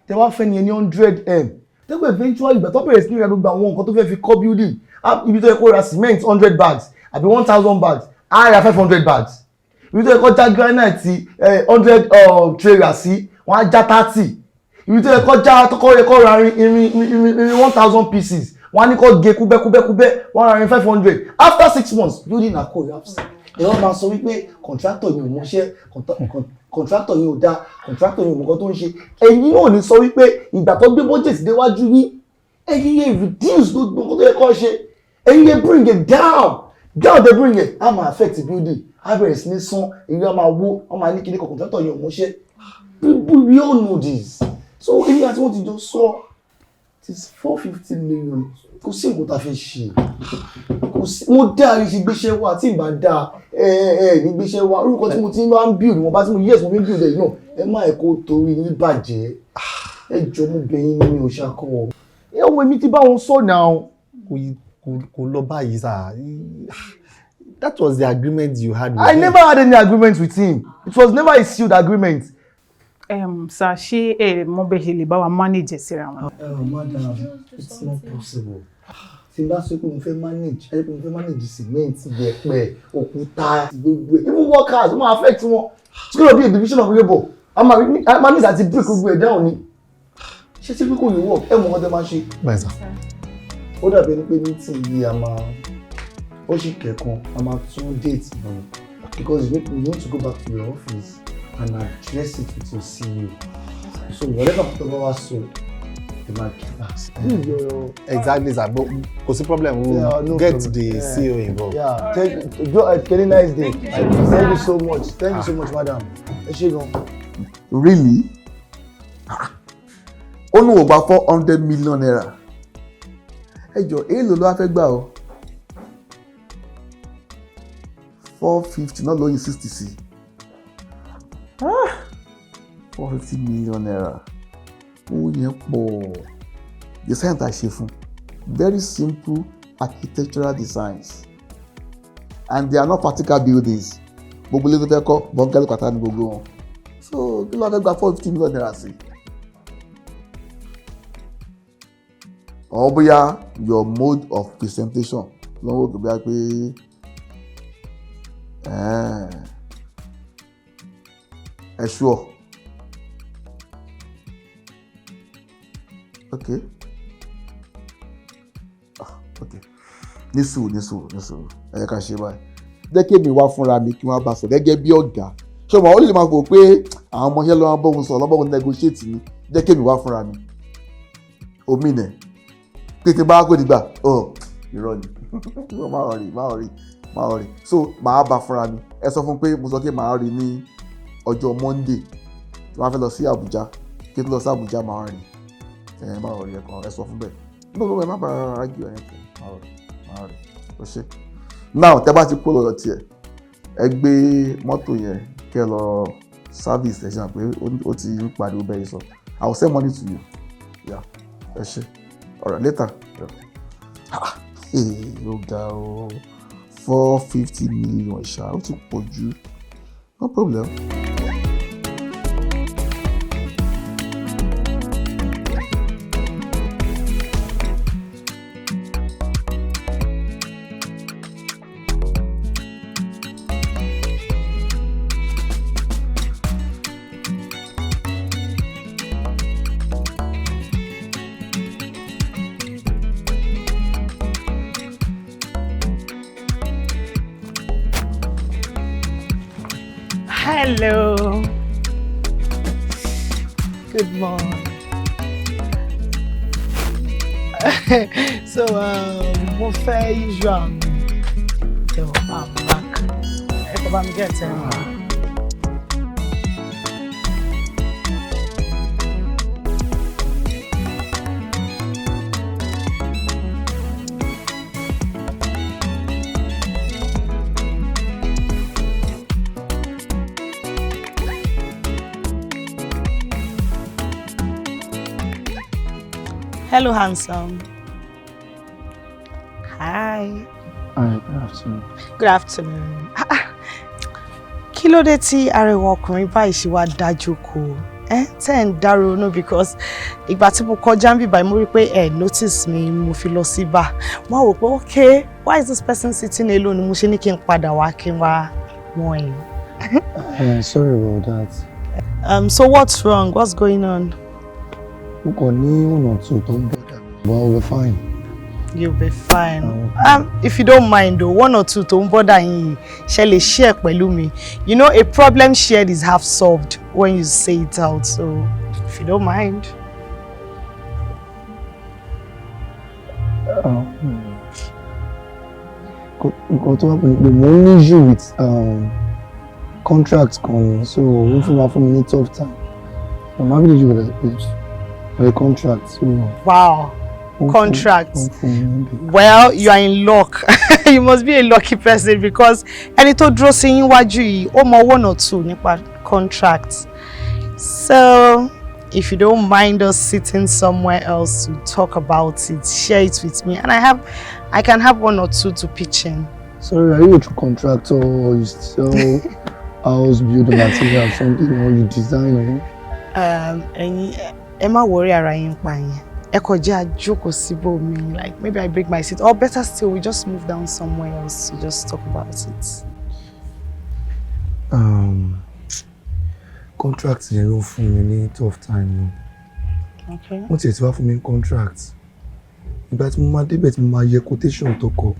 Tẹ́ wá fẹ́ ní 100M. Tẹ́gbẹ́ eventually ìgbà tó bẹ̀rẹ̀ sí ní ìrìn gbogbo àwọn nǹkan tó fẹ́ fi kọ́ building. Ibi tó yẹ kó ra cement 100 bags àbí 1000 bags, á ra 500 bags. Ibi tó yẹ kó já granite 100 trailers sí, wọ́n á já 30. Ibi tó yẹ kó já tọ́kọ́ yẹ kó ra irin 1000 pieces, wọ́n á ní kó gé kúbẹ́kúbẹ́, wọ́n á ra irin 500. After 6 months, building na collapse. Ìwọ́n máa sọ wípé contractor yìí ò mọṣẹ́, contractor yìí ò dá, contractor yìí ò mọ nǹkan tó ń ṣe. Ẹ̀yin náà ní sọ wípé ìgbà tó gbé budget déwájú yín, ẹ̀yin yẹn reduce gbogbo nǹkan tó yẹ kó ṣe. Ẹ̀yin yẹn bring it down. Down they bring it. A máa affect the building. A bẹ̀rẹ̀ sí ní sán, èyí á máa wó, wọ́n máa ní kíní kan contractor yìí ò mọṣẹ́. We all know this. So èmi àti wọ́n ti jọ sọ, it is 450 million. Kò sí nǹkan tá a fẹ́ ṣe. Mo dá àríṣe gbéṣẹ́ wá tí ìbá dá ní gbéṣẹ́ wá. Orúkọ tí mo ti máa ń build, mo bá tí mo yes mo fi ń build ẹ̀ náà. Ẹ má ẹ̀ kó torí yín bàjẹ́. Ẹ jọ mo bẹ̀ yín ní mi ò ṣàkọ. Ẹ̀wọ̀n èmi ti bá wọn sọ náà. Kò lọ báyìí, sir. That was the agreement you had with him. I never had any agreement with him. It was never a sealed agreement. Sir, ṣé mo bẹ̀ ṣe lè bá wa manage síra wọn? Madam, it's not possible. Tí n bá sọ pé mo fẹ́ manage cement, yẹ̀pẹ̀, òkúta, gbogbo ẹ̀. Even workers, ó máa affect wọn. It's gonna be a division of labour. A máa ní àti break gbogbo ẹ̀ down ni. Ṣé tí pé kò ní work? Ẹ mọ̀ wọ́n tẹ́ máa ṣe. Bẹ́ẹ̀ sà. Ó dàbí ẹni pé meeting yìí ó sì kẹ̀kan, a máa tún date náà. Because you need to go back to your office and address it with your CEO. So whatever October was so, they might get back. Exactly, sir. But kò sí problem. We'll get the CEO involved. Yeah. Very nice day. Thank you so much. Thank you so much, madam. Really? Ó ní ó gba 400 million naira. Ẹ jọ̀ọ́, èló ló wá fẹ́ gbà o? 450 náà lóyún 60 sí. 450 million naira. Owó yẹn pọ̀. Design tá a ṣe fún. Very simple architectural designs. And they are not practical buildings. Gbogbo ilé tó fẹ́ kọ́, bọ́ńkẹ́lì pátá ní gbogbo wọn. So kí ló wá fẹ́ gba 450 million naira sí? Or bóyá your mode of presentation lọ́wọ́ tó bóyá pé ẹ sure. Okay. Okay. Ní sùúrù. Ẹ yẹ ká ṣe báyìí. Jẹ́ kí èmi wá fúnra mi kí wọ́n bá sọ gẹ́gẹ́ bí ọ̀gá. Ṣé o mọ̀ ó lè máa fò pé àwọn ọmọọṣẹ́ lọ́wọ́ bọ́ òun sọ lọ́wọ́ òun negotiate ni. Jẹ́ kí èmi wá fúnra mi. Omi nẹ̀. Pété bá kò dìgbà irọ́ ni máa rí so màá bá fúnra mi ẹ sọ fún pé mo sọ pé màá rí ní ọjọ́ Monday tí wọ́n fẹ́ lọ sí Abuja kí n lọ sí Abuja máa rí máa rí ẹ sọ fún bẹ́ẹ̀ no ẹ má bàa argue anything máa rí ó ṣe now tẹ́ bá ti kó lọ́dọ̀ tiẹ̀ ẹ gbé mọ́tò yẹn kẹ́ lọ service ẹ ṣe hàn pé ó ti ń pariwo bẹ́ẹ̀ sọ I will send money to you yeah ẹ ṣe alright later ó ga o 450 million ṣá ó ti pọ̀ jù no problem. Hello. Good morning. So, mo fẹ́ usual mi. So, I'm back. Ẹ kò bá mi get it. Hello, handsome. Hi. Hi, good afternoon. Good afternoon. Kí ló dé tí arẹwà ọkùnrin báyìí ṣe wá dájú kò tẹ́ ń dárònú because ìgbà tí mo kọjá ń bí báyìí mo rí pé notice mi mo fi lọ sí bar. Mo wò pé okay, why is this person sitting alone? Mo ṣe ní kí n padà wá kí n wá wọ́n ẹ̀. Sorry about that. So what's wrong? What's going on? Mo kàn ní one or two tó ń bother me, but I'll be fine. You'll be fine. If you don't mind though, one or two tó ń bother yín ṣé lè share pẹ̀lú mi. You know, a problem shared is half solved when you say it out. So, if you don't mind. Nǹkan tó wà pẹ̀lú pé mo ní issue with contract kan ni, so ó fún mi ní tough time. I'm having issue with a contract. So, wow. Contract. Well, you are in luck. You must be a lucky person because ẹni tó dúró sí yín wájú yìí ó mọ one or two nípa contracts. So, if you don't mind us sitting somewhere else to talk about it, share it with me, and I can have one or two to pitch in. Sorry, are you a true contractor or you sell house building material, something, or you design? Ẹ má worry ara yín pa yẹn. Ẹ kò jẹ́ àjókòó síbò mi, like maybe I break my seat, or better still, we just move down somewhere else to just talk about it. Contract yẹn ló fún mi ní tough time. Okay. Wọ́n ti wá fún mi ní contract. Ìgbà tí mo máa débẹ̀ tí mo máa yẹ quotation tó kọ,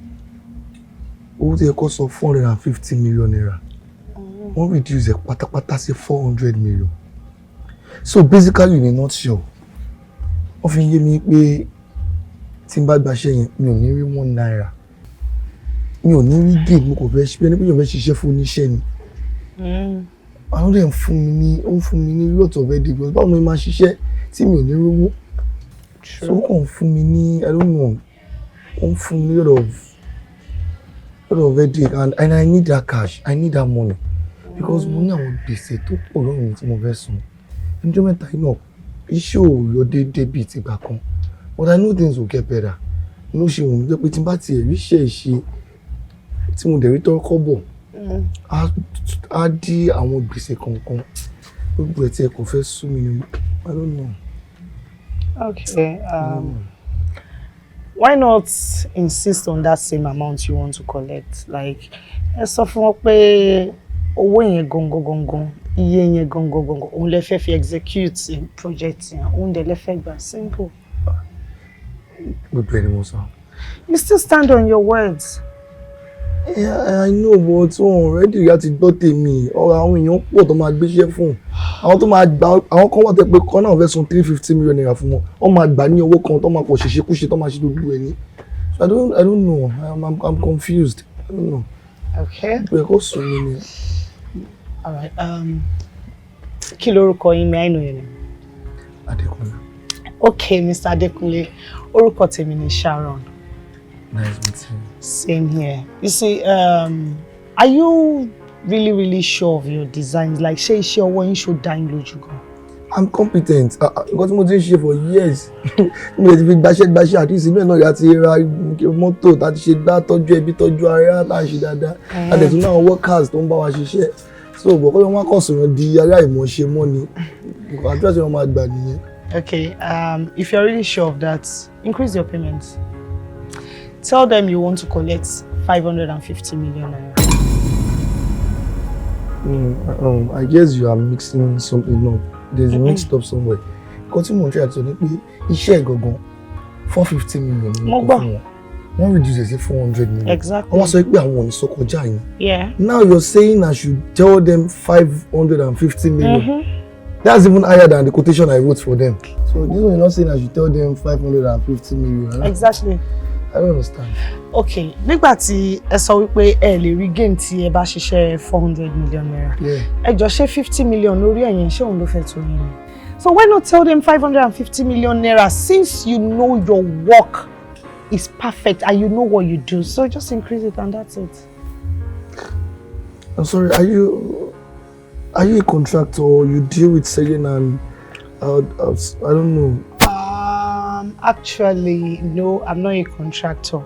owó tí ẹ kọ́ sọ 450 million naira. Wọ́n reduce ẹ̀ pátápátá sí 400 million. So basically, in a nutshell, wọ́n fi yé mi pé tí n bá gbaṣẹ́ yẹn mi ò ní rí 1 naira. Mi ò ní rí gain, mo kò fẹ́ ṣe ẹni pé yóò fẹ́ ṣiṣẹ́ fún oníṣẹ́ ni. Àwọn ọ̀rẹ́ ń fún mi ní lot of headache because báwo ni máa ṣiṣẹ́ tí mi ò ní rówó. So ó kàn fún mi ní, I don't know, ó ń fún mi lot of headache and I need that cash, I need that money because mo ní àwọn gbèsè tó pọ̀ lọ́rùn tí mo fẹ́ san. Ẹjọ́ mẹ́ta yìí náà iṣẹ́ ò lọ déédéé bíi tìgbà kan, but I know things will get better. Ló ṣe òun jẹ́ pé tí n bá tiẹ̀ rí iṣẹ́ ìṣe tí mo dẹ̀ rí tọ́kọ́ bọ̀ á dí àwọn gbèsè kankan gbogbo ẹ̀ tí ẹ kò fẹ́ sú mi ni I don't know. Okay. Why not insist on that same amount you want to collect? Like, ẹ sọ fún wọn pé owó yẹn gangan iye yẹn gangan òun lè fẹ́ fi execute project yẹn òun dẹ̀ lè fẹ́ gbà simple. Gbogbo ẹni mo sọ. You still stand on your words. Yeah, I know, but wọn already láti gbọ́ tèmi ọ̀rọ̀ àwọn èèyàn pọ̀ tó máa gbéṣẹ́ fún àwọn tó máa gbà àwọn kan wà tẹ́ pé kan náà fẹ́ san 350 million naira fún wọn wọ́n máa gbà ní owó kan tó máa pọ̀ ṣèṣekúṣe tó máa ṣe gbogbo ẹ̀ ní So I don't know. I'm confused. I don't know. Okay. Because all right. Kí lorúkọ yín, may I know your name? Adekola. Okay, Mr. Adekunle. Orúkọ tèmi ni Sharon. Nice meeting you. Same here. You see, are you really sure of your designs? Like, ṣé iṣẹ́ ọwọ́ yín ṣó dá yín lójú gan? I'm competent. Because mo ti ń ṣe for years. Mo ti fi gbàṣẹ́ àti ìsinmi náà láti ra mọ́tò láti ṣe gbá tọ́jú ẹbí tọ́jú ara láti ṣe dáadáa. Àdẹ̀tún náà workers tó ń bá wa ṣiṣẹ́. So bọ̀kọ́ ló wọ́n kàn sọ̀rọ̀ di ará ìmọ̀ọ́ṣe mọ́ ni. Àdúrà wọn máa gbà nìyẹn. Okay, if you're really sure of that, increase your payments. Tell them you want to collect 550 million naira. I guess you are mixing something up. There's a mixed up somewhere. Continue to try to pay iṣẹ́ ìgangan 450 million. Mo gbọ́. Wọ́n reduce it 400 million. Exactly. Wọ́n sọ pé àwọn ò ní sọ kọjá yẹn. Yeah. Now you're saying I should tell them 550 million. That's even higher than the quotation I wrote for them. So this one you're not saying I should tell them 550 million. Right? Exactly. I don't understand. Okay, nígbà tí ẹ sọ wípé ẹ lè rí gain tí ẹ bá ṣiṣẹ́ 400 million naira. Yeah. Ẹ jọ ṣe 50 million lórí ẹ̀yẹn ṣé òun ló fẹ́ tó yín ni. So why not tell them 550 million naira since you know your work is perfect and you know what you do. So just increase it and that's it. I'm sorry, are you a contractor or you deal with selling and I don't know. Actually, no, I'm not a contractor.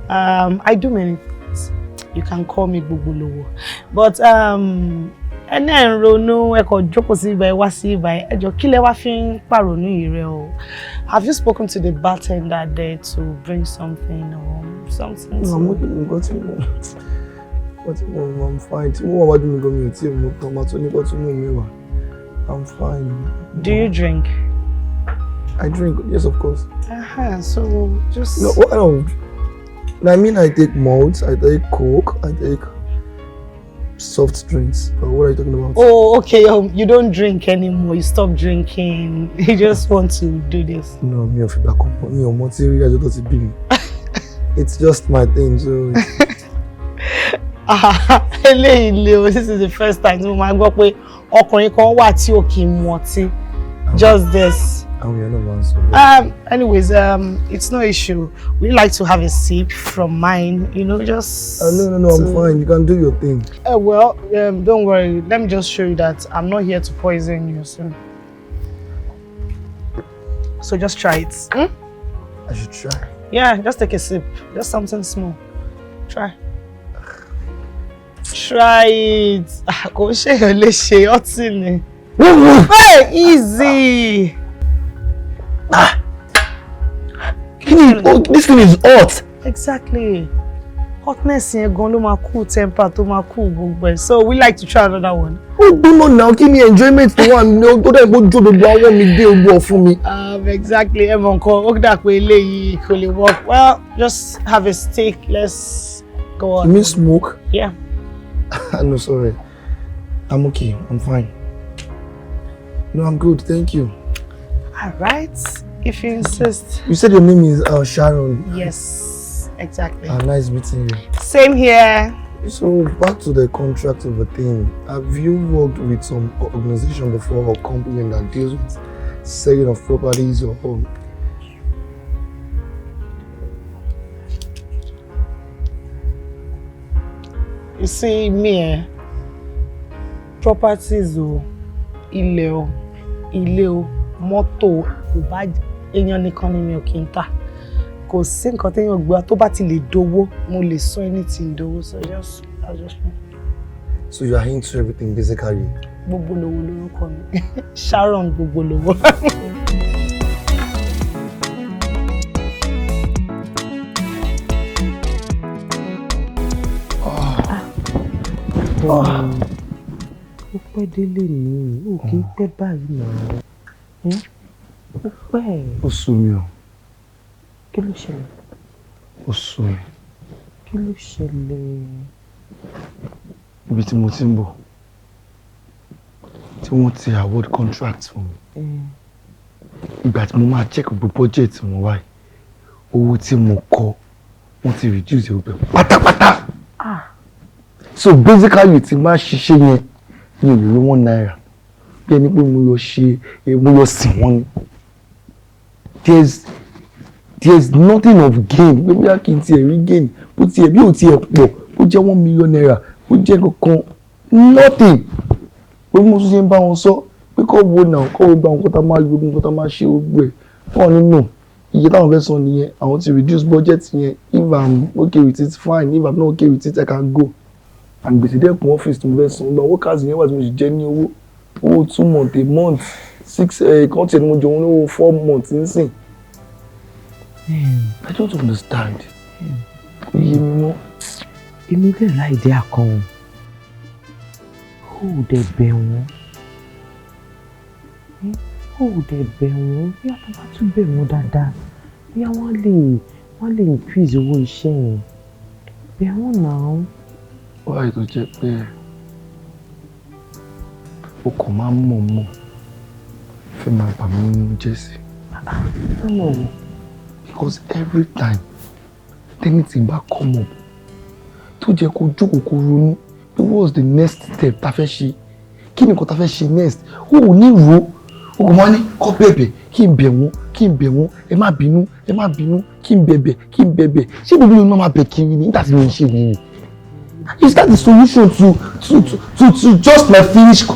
I do many things. You can call me Bubuluwo. But and then ronú ẹ kò jókòó sí ibà wá sí ibà ẹ jọ̀ọ́ kí lẹ wá fi ń pàrònú ire o. Have you spoken to the bartender there to bring something or something? No, I'm looking I'm fine. I'm fine. Do you drink? I drink, yes, of course. So just... No, what else? I mean, I take malts, I take Coke, I take soft drinks. What are you talking about? Oh, okay. You don't drink anymore. You stop drinking. You just want to do this. No, it's just my thing, so... This is the first time mo máa gbọ́ pé ọkùnrin kan wà tí ò kì í mu ọtí. Just this. Anyways, it's no issue. We like to have a sip from mine, you know, just... No, I'm fine. You can do your thing. Well, don't worry. Let me just show you that I'm not here to poison you soon. So just try it. I should try. Yeah, just take a sip. Just something small. Try. Try it. Kò ṣe yàn lè ṣe ọtí ni. Hey, easy. This thing is hot. Exactly. Hotness yẹn gan ló máa cool temper tó máa cool gbogbo ẹ̀. So we like to try another one. No, now kí ni enjoyment tó wà ní tó dẹ̀ gbójú gbogbo àwọn mi dé ogbó fún mi. Exactly. Ẹ mọ̀ nǹkan ó dà pé eléyìí kò lè work. Well, just have a steak. Let's go on. You mean smoke? Yeah. No, sorry. I'm okay. I'm fine. No, I'm good. Thank you. All right. If you insist. You said your name is Sharon. Yes, exactly. Nice meeting you. Same here. So back to the contract of a thing. Have you worked with some organization before or company that deals with selling of properties or home? You see, me, properties o, ilé o, mọ́tò, kò bá èèyàn nìkan ni mi ò kí ń tà. Kò sí nǹkan téèyàn gbé tó bá ti lè dowó, mo lè sọ anything dowó. So I'll just. So you are into everything basically. Gbogbolowo lórúkọ mi. Sharon Gbogbolowo. Ó pẹ́ délé ni, ó kì í pẹ́ báyìí náà. Ó pẹ́. Ó sú mi o. Kí ló ṣẹlẹ̀? Ó sú mi. Kí ló ṣẹlẹ̀? Ibi tí mo ti ń bọ̀, tí wọ́n ti award contract fún mi. Ìgbà tí mo máa check gbogbo budget wọn wáyé, owó tí mo kọ wọ́n ti reduce your bill pátápátá. So basically tí máa ṣiṣẹ́ yẹn ní ìlú ₦1 bí ẹni pé mo lọ sìn wọ́n ni. There's nothing of gain maybe I can see a gain bó tiẹ̀ bí ò tiẹ̀ pọ̀ bó jẹ́ £1 million bó jẹ́ kankan nothing. Pé mo tún ṣe ń bá wọn sọ pé kọ́ wo náà kọ́ wo gba àwọn kọ́tà máa gbogbo nǹkan tá máa ṣe gbogbo ẹ̀ wọ́n nínú iye táwọn fẹ́ san nìyẹn àwọn ti reduce budget yẹn if I'm okay with it fine if I'm not okay with it I can go. And gbèsè dẹ́kun ọ́fíìsì tí mo fẹ́ san lọ workers yẹn wà tí mo sì jẹ́ ní owó 2 months a month 6 kan tiẹ̀ ni mo jẹ òun lówó 4 months nísìn. I don't understand. Iye mi mọ́. Èmi dẹ̀ láì dé àkàn ó dẹ̀ bẹ̀ wọ́n ó dẹ̀ bẹ̀ wọ́n bí a bá tún bẹ̀ wọ́n dáadáa bí wọ́n lè increase owó iṣẹ́ yẹn bẹ̀ wọ́n náà. Wáyé tó jẹ́ pé o kò máa ń mọ̀ fẹ́ máa bà mí nínú jẹ́ sí. Because every time anything bá come up tó jẹ́ kó jókòó kó ronú what's the next step tá fẹ́ ṣe kí ni nǹkan tá fẹ́ ṣe next o ò ní ro o kò máa ní kọ́ bẹ̀bẹ̀ kí n bẹ̀ wọ́n ẹ má bínú kí n bẹ̀bẹ̀ ṣé gbogbo ìlú máa bẹ̀ kiri ni nígbà tí mo ń ṣe nìyí. Is that the solution to just my finish?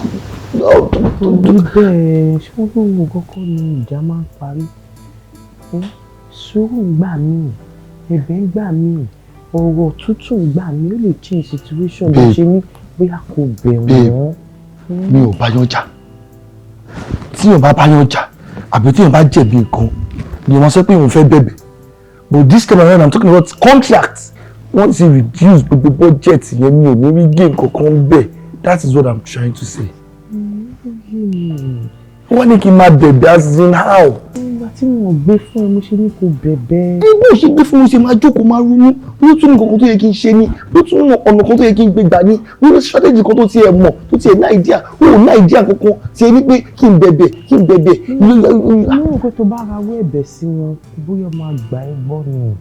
Bẹ́ẹ̀ ṣé wọ́n gbọ́ kọ́kọ́ ni ìjà máa ń parí. Sùúrù ń gbà mí, ẹ̀bẹ̀ ń gbà mí, ọ̀rọ̀ tútù ń gbà mí, ó lè change situation bó ṣe ní bóyá kò bẹ̀ wọ́n. Mi ò bá yàn jà. Tí yàn bá yàn jà, àbí tí yàn bá jẹ̀bi nǹkan, ni wọ́n sọ pé òun fẹ́ bẹ̀bẹ̀. But this time around I'm talking about contracts. Once you reduce the budget yẹn mi ò ní rí gain kankan bẹ́ẹ̀. That is what I'm trying to say. Wọ́n ní kí n máa bẹ̀bẹ̀ as in how? Nígbà tí mo gbé fún ẹ mo ṣe ní kò bẹ̀bẹ̀. Bí mo ṣe gbé fún mi ṣe máa jókòó máa ronú ló tún ní kankan tó yẹ kí n ṣe ni ló tún ní ọ̀nà kan tó yẹ kí n gbé gbà ní ló ní strategy kan tó tiẹ̀ mọ̀ tó tiẹ̀ ní idea ó ní idea kankan tiẹ̀ ní pé kí n bẹ̀bẹ̀. Inú nǹkan tó bá ra wé ẹ̀bẹ̀ sí wọn bóyá máa gbà ẹ́ gbọ́ ni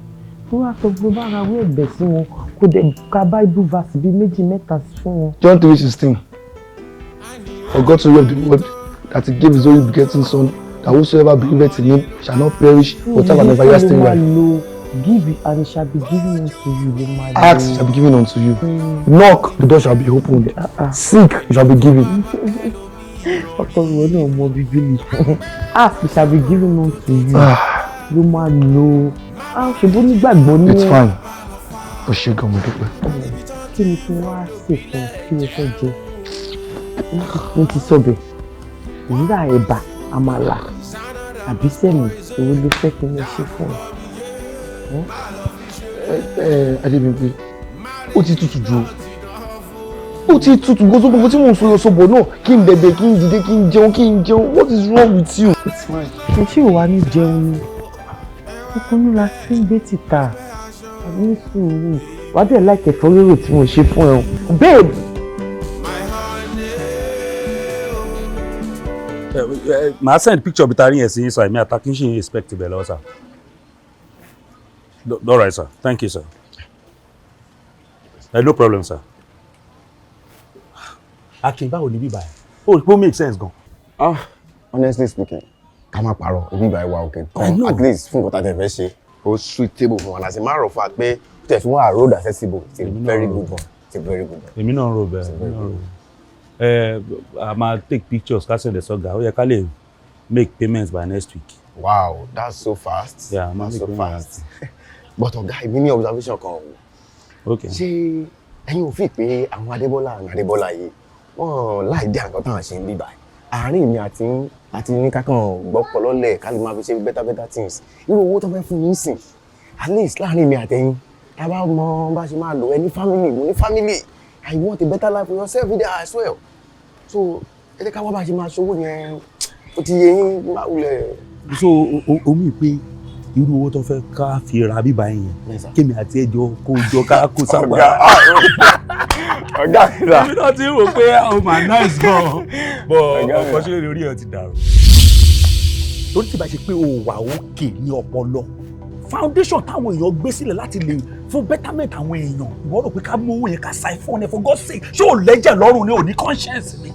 tó wá tó bá ra wé ẹ̀bẹ̀ sí wọn kò dẹ̀ ka Bible verse bíi 2-3 fún wọn. John 3:16 For God so loved the world that he gave his only begotten son that whosoever believeth in him shall not perish but have an everlasting life. Give and it shall be given unto you. Ask, it shall be given unto you. Knock, the door shall be opened. Seek, it shall be given. Ọkọ ìwọ náà mọ Bíbélì. Ask, it shall be given unto you. Ló máa lò. Ṣùgbọ́n nígbàgbọ́ ní. It's fine. Ó ṣe gan mo dúpẹ́. Kí ni kí wọ́n á sè fún kí o fẹ́ jẹ? Mo ti sọ bẹ́ẹ̀. Ìyá ẹ̀bà, àmàlà, àbí sẹ́mi, èwo ló fẹ́ kí n ṣe fún ọ? Adébímpé, ó ti tutù jù ó ti tutù gbogbo tí mò ń sọ sọ́bọ̀ náà kí n bẹ̀bẹ̀ kí n dìde kí n jẹun what is wrong with you? Ṣé ò wá ní jẹun ni? Ọkùnrin la fi ń gbé títà ní sùúrù wá dẹ̀ láìpẹ́ fọ́lérò tí mo ṣe fún ẹ o. Babe! Màá send picture bíi tarí yẹn sí sir mi àtàkì ṣe expect ibẹ̀ lọ́wọ́ sir. All right sir, thank you sir. No problem sir. Hakeem báwo ni bíbá ẹ? Ó rí pé ó make sense gan. Honestly speaking, ká má parọ́ bíbá ẹ wà òkè gan at least fún nǹkan tá a tẹ̀ fẹ́ ṣe ó suitable fún wa as a matter of fact pé tẹ̀ fún wa road accessible it's a very good one it's a very good one. Èmi náà ń ro bẹ́ẹ̀. A máa take pictures ká send ẹ̀ sọ́gà ó yẹ ká lè make payments by next week. Wow, that's so fast. Yeah, that's so fast. But ọ̀gá èmi ní observation kan o. Okay. Ṣé ẹ̀yin ò fi pé àwọn Adébọ́lá yìí wọ́n láì dé àǹkan táwọn ṣe ń bíbá àárín mi àti ní kákan gbọ́pọ̀ lọ́lẹ̀ ká lè máa fi ṣe better things irú owó tó fẹ́ fún yín sìn at least láàrin mi àtẹ̀yìn tá a bá mọ bá ṣe máa lò ẹni family mo ní family I want a better life for yourself there as well so ẹ jẹ́ ká wá bá ṣe máa ṣòwò yẹn ó ti yẹ yín máa wulẹ̀. So omi pé irú owó tó fẹ́ ká fi ra bíbá yẹn kémi àti ẹjọ́ kó jọ ká kó sábà. Ọ̀gá mi là. Èmi náà ti rò pé ó máa nice gan but ọkọ sílẹ̀ lórí ẹ̀ ti dàrú. Torí tí bá ṣe pé o wà òkè ní ọpọlọ foundation táwọn èèyàn gbé sílẹ̀ láti lè fún betterment àwọn èèyàn ìwọ rò pé ká mú owó yẹn ká siphon ẹ for God's sake ṣé ò lẹ́jẹ̀ lọ́rùn ni ò ní conscience ni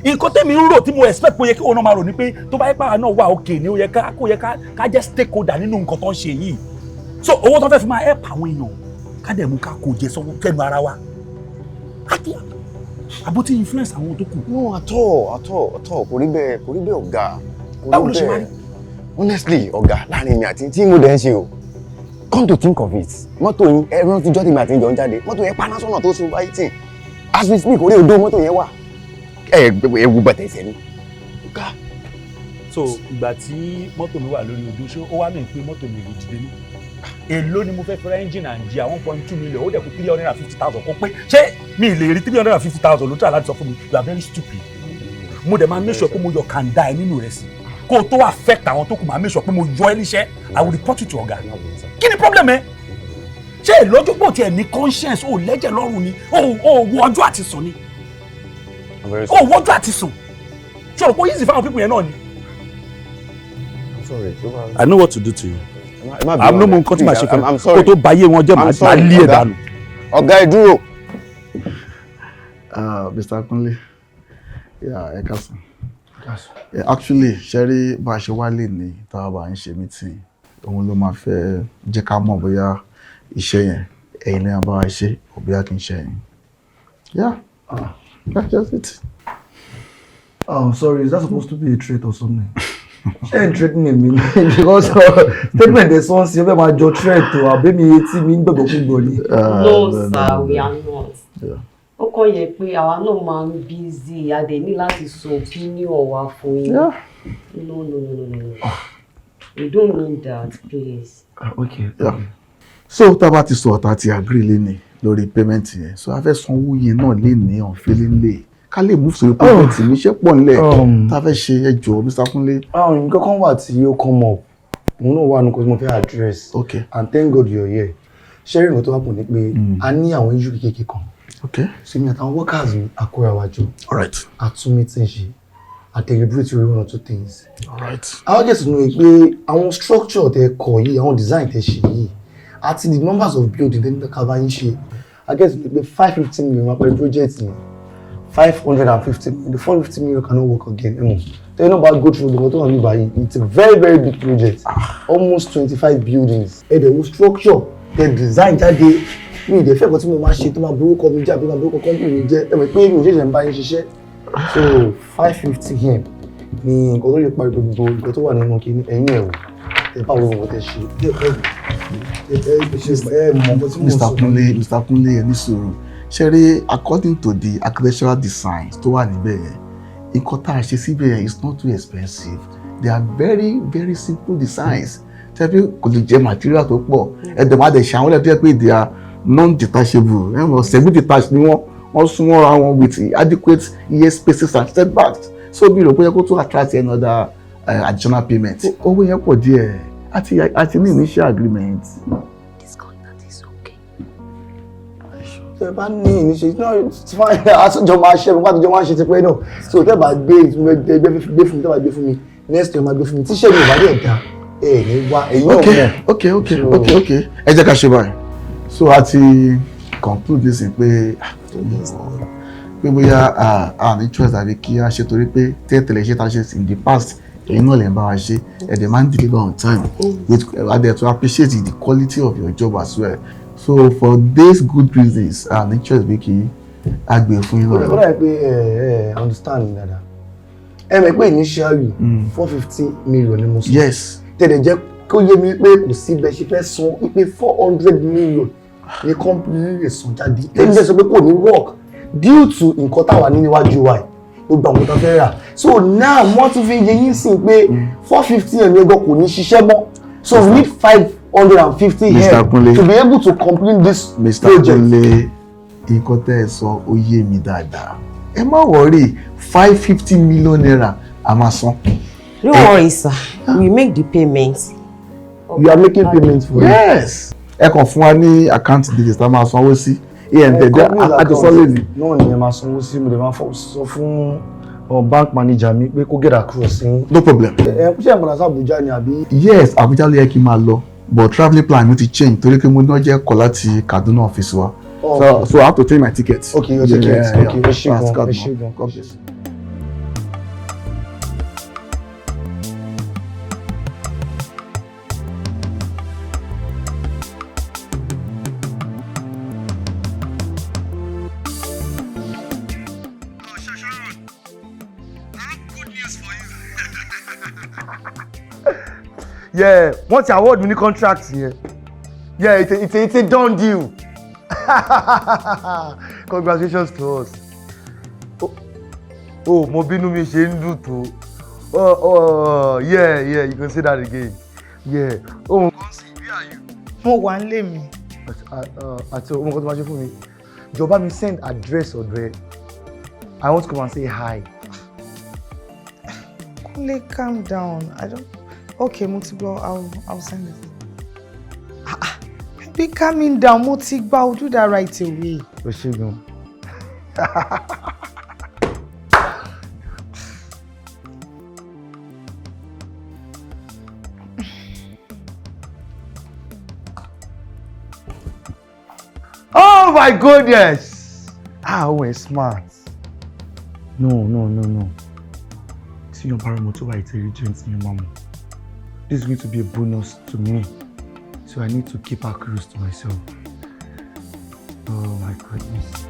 nǹkan tẹ́mi ń rò tí mo expect pé ó yẹ kí òun náà máa rò ní pé tó bá yẹ pé àwọn náà wà òkè ni ó yẹ ká jẹ́ stakeholder nínú nǹkan tó ń ṣe yìí so owó tó fẹ́ fi máa help àwọn èèyàn ká dẹ̀ mú ká kó jẹ sọ́wọ́ kẹ́nu ara wa àbó tí influence àwọn tó kù. no at all kò rí bẹ́ẹ̀ ọ̀gá báwo ló ṣe máa rí. honestly ọ̀gá láàrin mi àti tí mo dẹ̀ ń ṣe o come to think of it mọ́tò yín ẹran ti jọ́ tèmi àti ìjọ ń jáde mọ́tò yẹn paná sọ́nà tó sun báyìí tì as we speak orí odó mọ́tò yẹn wà ẹ wù bàtà ẹsẹ̀ ni. so ìgbà tí mọ́tò mi wà lórí odó ṣé ó wá mí pé mọ́tò mi lè dìde ní èló ni mo fẹ́ fẹ́rẹ́ engine and gear 1.2 million ó dẹ̀ kú 350,000 kó pé ṣé mi lè rí 350,000 ló tà láti sọ fún mi you are very stupid mo dẹ̀ máa make sure pé mo yọ kàńdá ẹ nínú rẹ̀ sí kó o tó affect àwọn tó kù máa make sure pé mo yọ ẹ níṣẹ́ I will report you to ọ̀gá kí ni problem ẹ ṣé ìlọ́jú pò tiẹ̀ ní conscience ó lẹ́jẹ̀ lọ́rùn ni ó wo ọjọ́ àti sùn ni ó wo ọjọ́ àti sùn ṣé o kò easy fáwọn pípọ̀ yẹn náà ni. I know what to do to you. I'm no more nǹkan tí màá ṣe fún kó tó báyé wọn jẹ́ màá lé ẹ̀ dànù. ọ̀gá ẹ dúró. Mr. Kunle ẹ káàsán. Actually ṣẹ́rí bá a ṣe wálé ní táwa bá ń ṣe meeting òun ló máa fẹ́ jẹ́ ká mọ̀ bóyá iṣẹ́ yẹn ẹ̀yin náà bá wa ṣe or bóyá kì í ṣe ẹ̀yin. Yeah, that's just it. Sorry, is that supposed to be a trait or something? Ṣé threatening mi because statement dey sọ sí ọbẹ̀ máa jọ threat o àbẹ́ mi etí mi ń gbẹ̀gbọ̀ fúngbọ̀ ni. No sir, we are not. Ó kàn yẹ pé àwa náà máa ń busy a dẹ̀ ní láti sọ opinion wa fún yín. No. We don't need that, please. Okay. So tá a bá ti sọ ọ̀tá ti agree léni lórí payment yẹn so a fẹ́ sanwó yẹn náà léni on feeling lay ká lè move sórí payment mi ṣe pọ̀ nílẹ̀ tá a fẹ́ ṣe ẹjọ́ Mr. Kunle. Nǹkan kan wà tí ó come up òun náà wà ní kó tí mo fẹ́ address and thank God you're here sharing nǹkan tó happen ni pé a ní àwọn issue kékeré kan so mi àtàwọn workers mi àkóra wájú àtún meeting ṣe I deliberate one or two things. Àwọn gẹ̀ẹ́sì nù pé àwọn structure tẹ kọ yìí àwọn design tẹ ṣe yìí àti the numbers of building tẹ ní kaba yín ṣe I guess pé 550 million wà pẹ̀lú project yẹn 550 million the 450 million cannot work again tell you about go through the motor and buy it's a very big project almost 25 buildings and the structure the design jáde mi ìdẹ fẹ́ kọ́ tí mo máa ṣe tó máa burúkọ mi jẹ́ àbí máa burúkọ company mi jẹ́ ẹ̀mọ̀ pé mi ò ṣẹ̀ṣẹ̀ ń bá yín ṣiṣẹ́ so 550 yẹn ni nǹkan tó lè parí gbogbo nǹkan tó wà nínú kíní ẹ̀yìn ẹ̀wò ẹ̀ bá wọ́n tẹ̀ ṣe Mr. Kunle ẹ ní sùúrù ṣe rí according to the architectural designs tó wà níbẹ̀ yẹn nǹkan tá a ṣe síbẹ̀ yẹn is not too expensive they are very simple designs tẹ́bí kò lè jẹ́ material tó pọ̀ ẹ̀dẹ̀ máa dẹ̀ ṣe àwọn ẹ̀dẹ̀ pé they are non-detachable semi-detached ni wọ́n súnmọ́ ra wọn with adequate ear spaces and setbacks so bí rò pé yẹ kó tó attract another additional payment owó yẹn pọ̀ díẹ̀ àti ní initial agreement. Tẹ́ bá ní ìníṣe it's fine àtúnjọ máa ṣe ẹ̀rọ pàtàkì máa ṣe ti pẹ́ náà so tẹ́ bá gbé gbé fún mi tẹ́ bá gbé fún mi next year máa gbé fún mi tíṣẹ́ mi ò bá dẹ̀ dá ní wá èyí náà mọ̀. Okay ẹ jẹ́ ká ṣe báyìí so a ti conclude nísìnyí pé bóyá a ní choice àbí kí a ṣe torí pé tẹ́tẹ̀lẹ̀ ṣe ta ṣe in the past èyí náà lè ń bá wa ṣe ẹ̀dẹ̀ máa ń deliver on time with adẹ̀ to appreciate the quality of your job as well so for these good reasons a ní choice bí kí a gbé fún yín lọ́wọ́. ó dà pé understand mi dada ẹ mọ̀ pé initially 450 million ni mo sọ. Yes. Tẹ̀lé jẹ́ kó yé mi pé kò sí bẹ́ẹ̀ ṣe fẹ́ san wípé 400 million ní company lè san jáde. Tẹ̀lé jẹ́ sọ pé kò ní work due to nǹkan táwa ní níwájú wa gbogbo àwọn tó fẹ́ rà. So now wọ́n tún fi yẹ yín sí pé 450 yẹn ní ẹgbẹ́ kò ní ṣiṣẹ́ mọ́. So we need 550 here to be able to complete this project. Mr. Kunle nǹkan tẹ́ ẹ sọ ó yé mi dáadáa. Ẹ má worry 550 million naira a máa san. Don't worry, sir. We make the payments. You are making payments for yes. Ẹ kàn fún wa ní account details tá a máa sanwó sí. Àjọsọ́lé ni. Náà ni ẹ máa sanwó sí mo lè máa sọ fún bank manager mi pé kó get across sí. No problem. Ẹ kú ṣe àgbàlá sí Abuja ni àbí. Yes, Abuja ló yẹ kí n máa lọ but travelling plan mi ti change torí pé mo ní ọjọ́ ẹ̀kọ́ láti Kaduna office wa. So I have to change my ticket. Okay, your ticket. Yeah, okay, God bless. Yeah, once you award me the contract here. Yeah, it's a done deal. Congratulations to us. Oh, mo bínú mi ṣe ń dùn tó. Yeah, you can say that again. Yeah. Oh, where are you? Mo wà nílé mi. Àti ọmọ kan tó máa ṣe fún mi. Jọ̀ọ́ bá mi send address ọ̀dọ̀ ẹ. I want to come and say hi. Kúnlé, calm down. Okay, mo ti gbọ́, I'll send it. Be calming down, mo ti gbọ́, I'll do that right away. O ṣé gan. Oh my goodness! We're smart. No. See your paramotor by intelligence in your mama. This is going to be a bonus to me. So I need to keep our cruise to myself. Oh my goodness.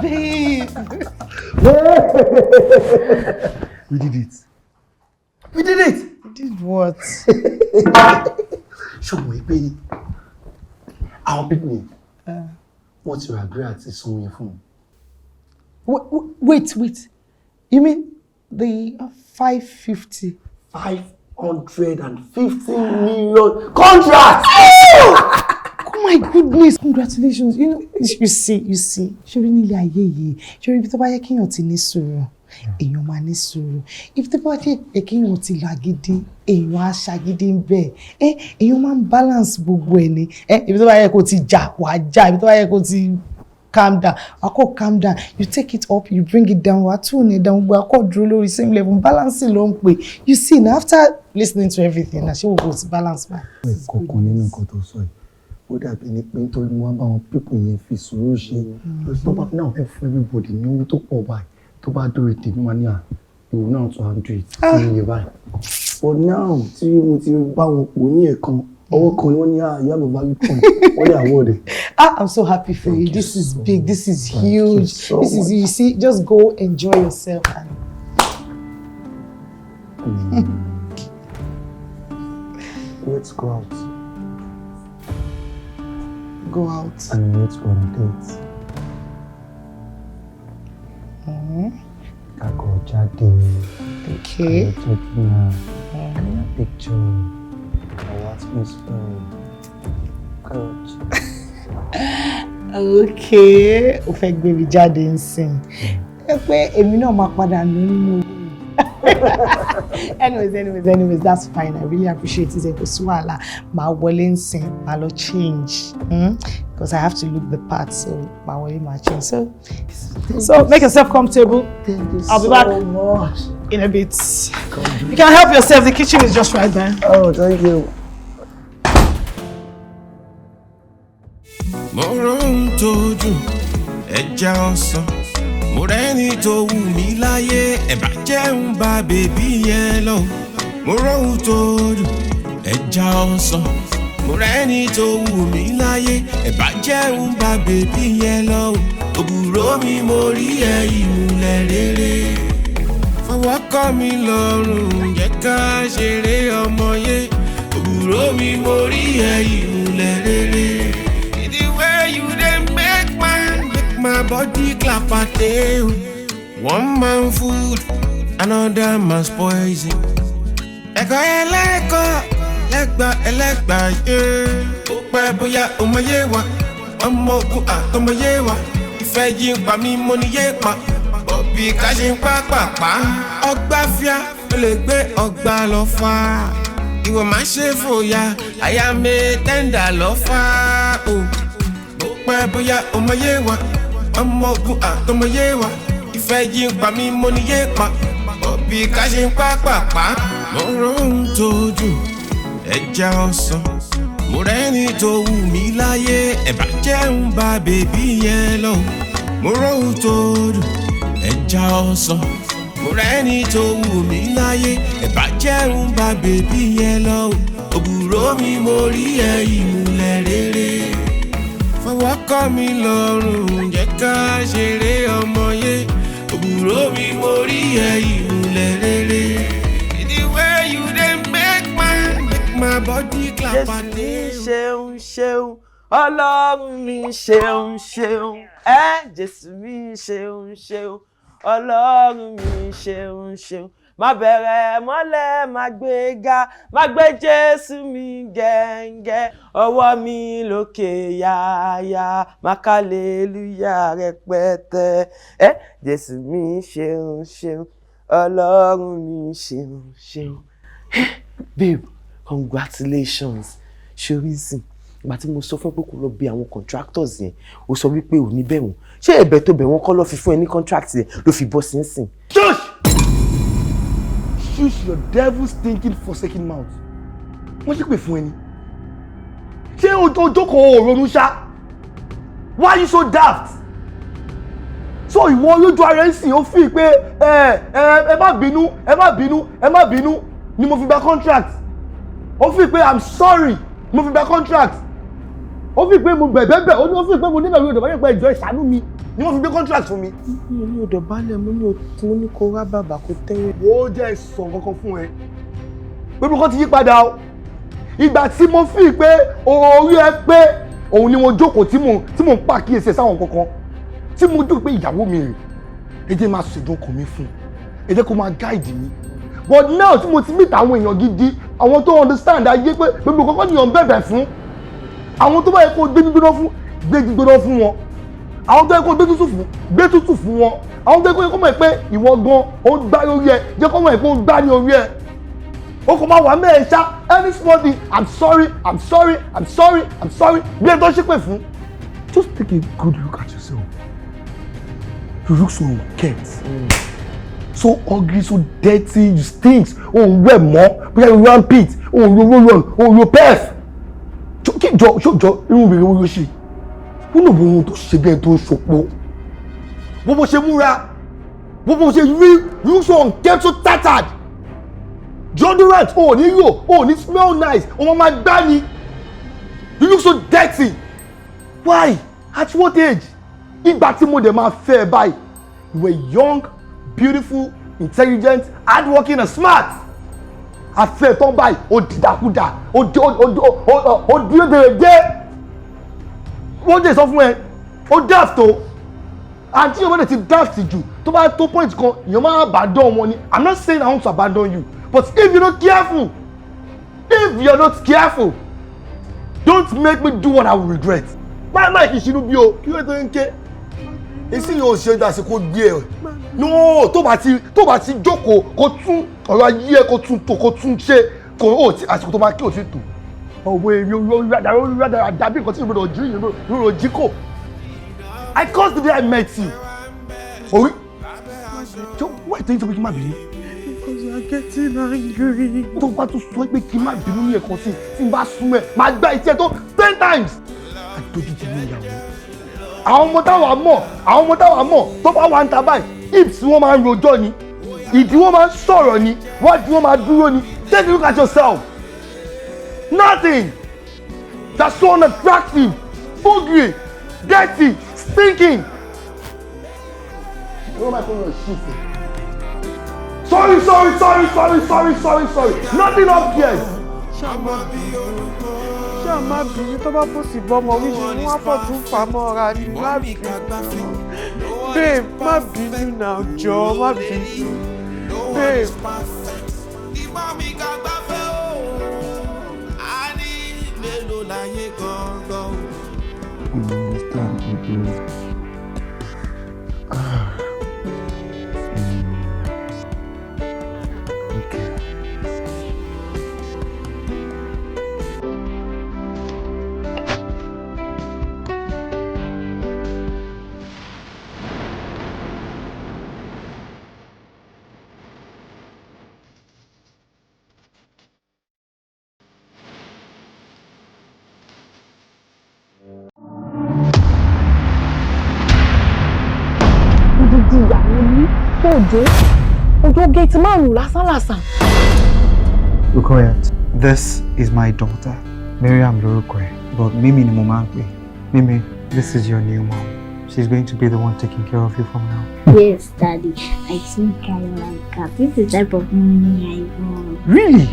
Babe! We did it. We did it! You did what? Show me, baby. Our people. What's your agree to some your phone? Wait. You mean the 550? 550 million contract! Oh my goodness! Congratulations! You see. Ṣé nílé ayé yìí? Ṣé ibi tó bá yẹ kéèyàn ti ní sùúrù? Èèyàn máa ní sùúrù. Ibi tó bá yẹ kéèyàn ti lágídí, èèyàn á ṣagídí ń bẹ̀. Èèyàn máa ń balance gbogbo ẹ̀ ni. Ibi tó bá yẹ kó ti jà, wàá jà. Ibi tó bá yẹ kó ti calm down, calm down. You take it up, you bring it down, wàá tune it down, wàá dúró lórí same level. Balancing ló ń pè. You see, now after listening to everything, na ṣé wo go ti balance by. Kọ̀ọ̀kan nínú nǹkan tó sọ yìí. Ó dàbí ní pé nítorí mo wá bá wọn pípò yẹn fi sùúrù ṣe. Tó bá náà fẹ́ fún everybody ní owó tó pọ̀ báyìí. Tó bá dórí tèmi wá ní ìwò náà tó handle it. Ní iye báyìí. But now tí mo ti bá wọn pò ní ẹ̀kan, ọwọ́ kan ni wọ́n ní ìyá mi bá rí pọ̀. Wọ́n lè award it. I'm so happy for you. This is big. This is huge. This is, you see, just go enjoy yourself. Let's go out. Go out. And let's go on a date. Go Jatto. Okay. Taking a picture. What's my story? Coach. Okay. O fẹ́ gbé mi jáde ńsìn. Pé èmi náà máa padà nínú. Anyways, that's fine. I really appreciate it. Kò sí wàhálà. Màá wọlé ńsìn, màá lọ change. Because I have to look the part, so màá wọlé màá change. So make yourself comfortable. I'll be back in a bit. You can help yourself. The kitchen is just right there. Oh, thank you. Mo rohun tó dùn, ẹja ọsàn. Mo rẹ́ni tó wù mí láyé, ẹ̀bà jẹun bá bèbí yẹn lọ. Mo rohun tó dùn, ẹja ọsàn. Mo rẹ́ni tó wù mí láyé, ẹ̀bà jẹun bá bèbí yẹn lọ. Òbúrò mi mo rí ẹ ìmùlẹ̀ rere. Fọwọ́ kọ́ mi lọ́rùn, jẹ́ ká ṣeré ọmọye. Òbúrò mi mo rí ẹ ìmùlẹ̀ rere. The way you dey make my body clap at you. One man food, another man's poison. Ẹ̀kọ́ ẹlẹ́gbà yé. Ó pẹ́ bóyá ọmọ yé wa, ọmọ ogun àtọmọ yé wa. Ìfẹ́ yìí ń pa mí mo ní yé pa. Bọ̀bí ká ṣe ń pàpàpá. Ọgbà fíà ó lè gbé ọgbà lọ fà. Ìwọ máa ṣe fòyà, àyà mi tẹ́ndà lọ fà. pẹ́ bóyá ọmọ yé wa ọmọ ogun àtọmọ yé wa ìfẹ́ yìí ń pa mí mo ní yé pa òbí ká ṣe ń pàápàá mo rohun tójú ẹja ọsàn mo rẹ́ni tó wù mí láyé ẹ̀bà jẹun bá bèbí yẹn lọ mo rohun tójú ẹja ọsàn mo rẹ́ni tó wù mí láyé ẹ̀bà jẹun bá bèbí yẹn lọ òbúrò mi mo rí ẹ ìmùlẹ̀ rere fọwọ́ kọ́ mi lọ́rùn jẹ́ ká ṣeré ọmọ yé òbúrò mi mo rí ẹ ìmùlẹ̀ rere the way you dey make my body clap and dance. ṣeun ṣeun ọlọ́run mi ṣeun ṣeun jésù mi ṣeun ṣeun ọlọ́run mi ṣeun ṣeun má bẹ̀rẹ̀ mọ́lẹ̀ má gbé ga má gbé jésù mi gẹ́ngẹ́ ọwọ́ mi lókè yáyá má kálẹ́lúyà rẹpẹtẹ jésù mi ṣeun ṣeun ọlọ́run mi ṣeun ṣeun. Babe, congratulations ṣorísìn ìgbà tí mo sọ fún pé kó lọ bí àwọn contractors yẹn ó sọ wípé ò ní bẹ̀ wọ́n ṣé ẹ̀bẹ̀ tó bẹ̀ wọ́n kọ́ ló fi fún ẹ ní contract yẹn ló fi bọ́ sínsìn. Shush your devil's thinking forsaken mouth. Wọ́n ṣe pè fún ẹni. Ṣé ojókòó òrònú ṣá? Why are you so daft? So ìwọ lójú ara ẹ̀ sìn ó fi pé ẹ má bínú ẹ má bínú ẹ má bínú ni mo fi gba contract. Ó fi pé I'm sorry mo fi gba contract. Ó fi pé mo bẹ̀bẹ̀bẹ̀ ó fi pé mo nílò ìròdò báyìí pé ìjọ ìṣàánú mi ni wọ́n fi gbé contract fún mi. mi ò ní odò balẹ̀ mo ní kó rá bàbà kó tẹ́wọ́. Wo jẹ́ sọ kankan fún ẹ. Gbogbo kan ti yí padà o. Ìgbà tí mo fi pé orí ẹ pé òun ni mo jókòó tí mo ń pàkíyèsí sáwọn kankan tí mo dúró pé ìyàwó mi rè é jẹ́ máa ṣèdùn ọkàn mi fún ẹ jẹ́ kó máa guide mi. But now tí mo ti meet àwọn èèyàn gidi àwọn tó understand ayé pé gbogbo kankan nìyàn bẹ̀bẹ̀ fún àwọn tó bá yẹ kó gbé gbígbóná fún gbé gbígbóná fún wọn àwọn tó yẹ kó gbé tútù fún gbé tútù fún wọn àwọn tó yẹ kó mọ̀ pé ìwọ gan ó ń gbá lórí ẹ jẹ́ kó mọ̀ pé ó ń gbá ní orí ẹ ó kò máa wà mẹ́rin ṣá any small thing I'm sorry I'm sorry I'm sorry I'm sorry bí ẹ tó ṣépè fún. Just take a good look at yourself. You look so unkempt, so ugly, so dirty, you stink. Oh, where more? Bóyá you run pit, you perf. Jọ irun bèrè wo ló ṣe? Wọ́n lò wọ́n tó ṣe bẹ́ẹ̀ tó ń ṣopó. Bó ṣe múra, bó ṣe rí, you look so unkempt, so tattered. Deodorant, ní yò, ní smell nice, ọmọ máa gbá ni. You look so dirty. Why? At what age? Ìgbà tí mo dẹ̀ máa fẹ́ ẹ báyìí. You were young, beautiful, intelligent, hardworking and smart. Àfẹ́ tán báyìí, ó dìdàkudà, ó dìrẹ̀dẹ̀rẹ̀dẹ̀. Wọ́n jẹ́ sọ fún ẹ, ó daft o. Àti ìwọ́n dẹ̀ ti daft jù, tó bá tó point kan, èèyàn máa abandon wọn ni. I'm not saying I want to abandon you, but if you're not careful, don't make me do what I will regret. Máa kì í ṣinú bí o, kí ló tó ń ké? Èsì yóò ṣe àsìkò gbé ẹ. No, tó bá ti jókòó kó tún ọ̀rọ̀ ayé ẹ kó tún ṣe kó àsìkò tó máa kí o ti tò. Ọ̀wọ́ èrè rádàrà dàbí nǹkan tí ìròyìn jí kò. I caused the day I met you. Orí. Why do you think kí n má bínú? Because you are getting angry. Tó bá tún sọ pé kí n má bínú ní ẹ̀kan sí tí n bá súnmọ́ ẹ̀ máa gbá etí ẹ tó 10 times. Àdójútì ní ìyàwó. Àwọn ọmọ táwa mọ̀ tó bá wà ń ta báyìí hips wọ́n máa ń rojọ́ ni ìdí wọ́n máa ń sọ̀rọ̀ ni wájú wọ́n máa dúró ni. Take a look at yourself. Nothing. That's so unattractive, ugly, dirty, stinking. What am I calling your shit? Sorry. Nothing up here. Ṣá má bínú tó bá bó sì bọ́mọ wíṣọ ní wọ́n pọ̀ tún fà mọ́ra ni má bínú. Babe, má bínú náà jọ má bínú. Babe. Ojo gate márùn lásán. Quiet. This is my daughter. Miriam lórúkọ ẹ̀, but Mimi ni mo máa ń pè. Mimi, this is your new mom. She's going to be the one taking care of you from now. Yes, Daddy. I think I like her. This is the type of mommy I want. Really?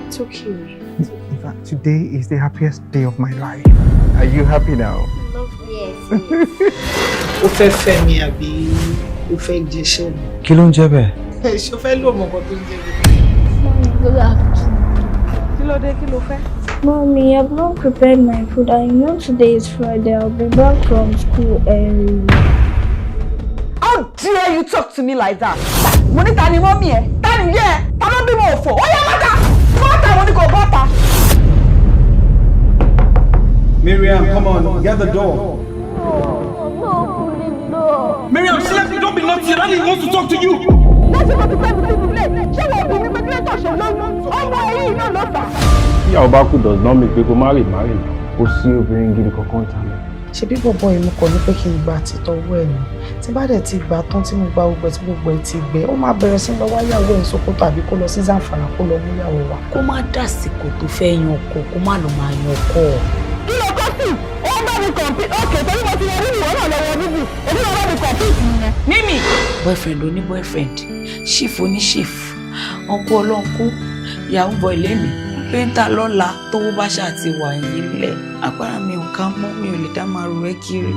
It's okay. In fact, today is the happiest day of my life. Are you happy now? Yes. O fẹ́ fẹ́ mi àbí o fẹ́ jẹ́ṣẹ́ mi? Kí ló ń jẹ́ bẹ́ẹ̀? Ṣo fẹ́ lò mọ̀ nǹkan tó ń jẹ́ bẹ́ẹ̀? Good afternoon. Kí ló dé, kí ló fẹ́? Mommy, I've not prepared my food. I know today is Friday. I'll be back from school early. How dare you talk to me like that? Mo ní ta ni mommy ẹ? Ta ni yẹ? Ta ló bímọ òfò? Ó yá bọ́tà! Bọ́tà mo ní kò bọ́tà! Miriam, come on, get the door. Miriam, seriously, don't be naughty. Daddy wants to talk to you. Ìyàwó bá kú does not make people marry. Ó sí obìnrin gidi kankan tán. Ṣebí bọ̀bọ̀ yìí mo kọ̀ ní pé kí n gba títọ́wọ́ ẹ̀ ni. Tí bá dẹ̀ ti gbà tán tí mo gba gbogbo tí gbogbo ẹ̀ ti gbẹ, ó máa bẹ̀rẹ̀ sí lọ wáyàwó ẹ̀ Sókótó tàbí kó lọ sí Zamfara kó lọ múyàwó wa. Kó má dàsìkò tó fẹ́ yan ọkọ, kó má lọ máa yan ọkọ. Kí ló kọ́ sí? Ó bá mi compete. Okay, torí mo ti wọ nínú ìwọ náà lọ́wọ́ bíbí. Èmi náà bá mi compete nìyẹn. Mímì. Boyfriend oní boyfriend, chief oní chief, ọkọ ọlọ́nkú, yahoo boy lẹ́nu, pẹ́ńtà lọ́la tówó bá ṣáà ti wà yín lẹ̀. Agbára mi ò ká mọ́, mi ò lè dá máa ro ẹ́ kiri.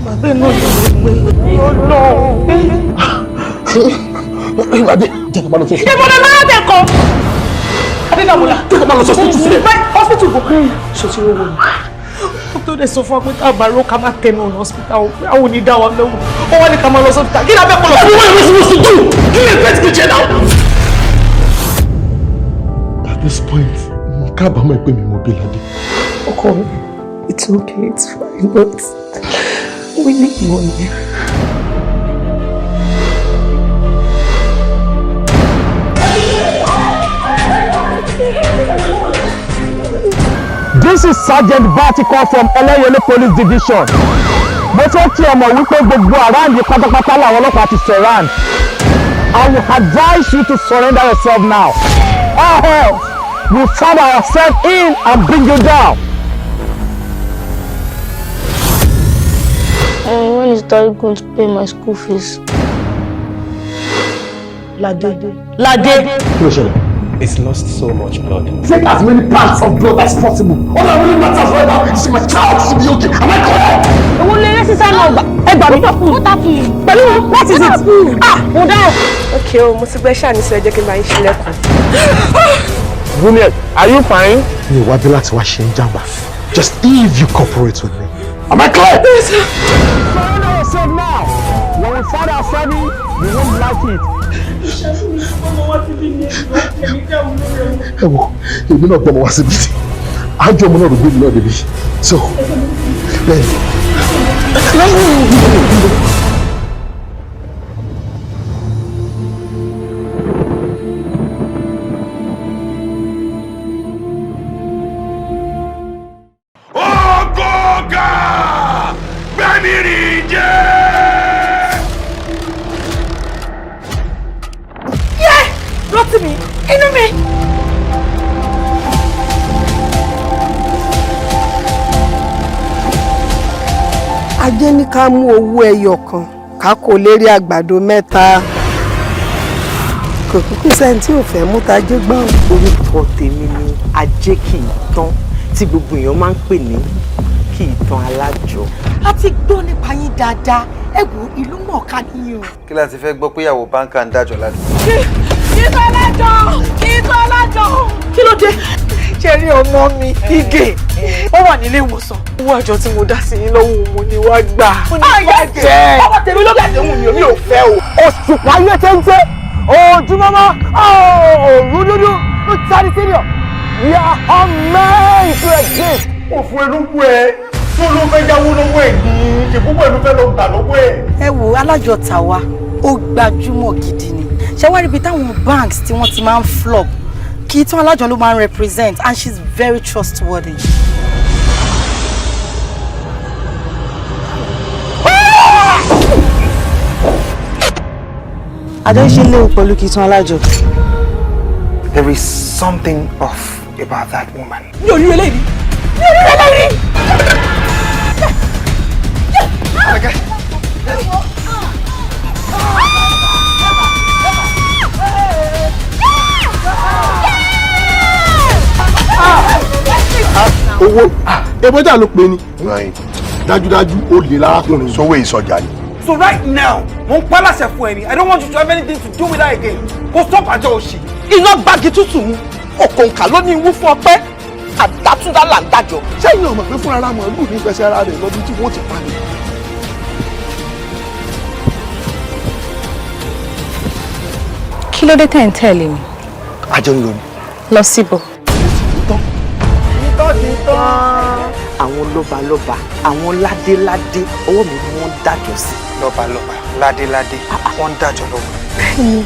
Bàbá náà ló gbé. Ìgbàdé, jẹ́ kí n bá lọ sí ọ̀sán. Ìbọn náà tẹ̀ kọ́. Adédàmúlà. Jẹ́ kí n bá lọ sí ọ̀sán sílẹ̀. Hospital kò kún. Ṣòtí owó ni. Ó tó dẹ̀ sọ fún wa pé ká bàárò ká má tẹnu ọ̀nà hospital o pé àwọn ò ní dá wa lọ́wọ́. Ó wá ní ká máa lọ hospital. Kí ni abẹ́ kọ́ lọ? Everyone is supposed to do. Kí ni ẹgbẹ́ ti kejì ẹ̀ náà? At this point, mo kábàámọ̀ pé mi mo bí Ládé. Ọkọ mi, it's okay, it's fine, but we need money. This is Sergeant Vertical from Oloye Police Division. Mo fẹ́ kí ọmọ wípé gbogbo aráàlú pátápátá làwọn ọlọ́pàá ti surround. I will advise you to surrender yourself now. Or else we find ourselves in and bring you down. When is Daddy going to pay my school fees? Lade. Kí ló ṣẹlẹ̀? It's lost so much blood. Take as many parts of blood as possible. All that really matters right now is my child to be okay. Am I correct? Owó lé sísá náà ẹgbàá mi. What happened? Pẹ̀lú what is it? Mo dá. Okay o, mo ti gbẹ́ ṣáà ní sọ ẹ jẹ́ kí n máa ń ṣílẹ̀kùn. Juliet, are you fine? Mi ò wá dé láti wá ṣe ń jàmbá. Just if you cooperate with me. Am I clear? Surrender yourself now. When we find ourselves, we won't like it. Ẹ wo, èmi náà gbọ́mọ wá síbi tí àjọ ọmọ náà ló gbé mi náà débi. So, bẹ́ẹ̀ni. Ọgọ́gà gbẹ́mìrì jẹ́. Rotimi, inú mi. Ajé ní ká mú owó ẹyọ kan ká kó lérí àgbàdo mẹ́ta. Kò kúkú sẹ́ni tí ò fẹ́ mú tajé gbọ́. Orúkọ tèmi ni Ajé kì í tán tí gbogbo èèyàn máa ń pè ní kì í tán alájọ. A ti gbọ́ nípa yín dáadáa. Ẹ wo ìlú mọ̀ọ́ká nìyẹn o. Kí la ti fẹ́ gbọ́ pé ìyàwó báńkà ń dájọ́ ládùúgbò. Ìtọ́lájọ! Kí ló dé? Ṣé rí ọmọ mi, Ige? Ó wà nílé ìwòsàn. Owó àjọ tí mo dá sí yín lọ́wọ́ mo ní wá gbà. Àyà jẹ́! Ọkọ tèmi ló bẹ̀ tẹ̀wọ̀n mi ò fẹ́ o. Òṣùpá ayé téńté, ojúmọ́mọ́, òòrùn dúdú, ń tari sílẹ̀. We are all meant to exist. Òfin ẹnu ẹ tó ló fẹ́ jáwó lọ́wọ́ ẹ̀ ní ṣe púpọ̀ ẹnu fẹ́ lọ gbà lọ́wọ́ ẹ̀. Ẹ wo alájọ tàwa ó gbajúmọ̀ gidi ni. Ṣé wá rí ibi táwọn banks tí wọ́n ti máa ń flop kí tán alájọ ló máa ń represent and she's very trustworthy. Àjọ ṣe léwu pẹ̀lú kí tán alájọ. There is something off about that woman. Mi ò rí eléyìí. Mi ò rí eléyìí. Owó ebójà ló pe ni. Dájúdájú ó lè lárakùnrin. Sówó ìsọjà ni. So right now, mo ń pa láṣẹ fún ẹ ni. I don't want you to have anything to do with that again. Kò stop àjọ òṣì. Iná gbági tútù mu. Òkòǹkà ló ní ìwú fún ọpẹ́. Àdátúndá là ń dájọ. Sẹ́yìn ọmọ pé fúnra màálù ní pẹ̀sẹ̀ ara rẹ̀ lọ́dún tí wọ́n ti pa ni. Kí ló dé tẹ̀ ń tẹ̀lé mi? Àjọ ń lò ní. Lọ síbò. Àwọn lọ́balọ́ba, àwọn ládéládé, ọwọ́ mi ni wọ́n dájọ́ sí. Lọ́balọ́ba, ládéládé, wọ́n ń dájọ́ lọ́wọ́. Bẹ́ẹ̀ni.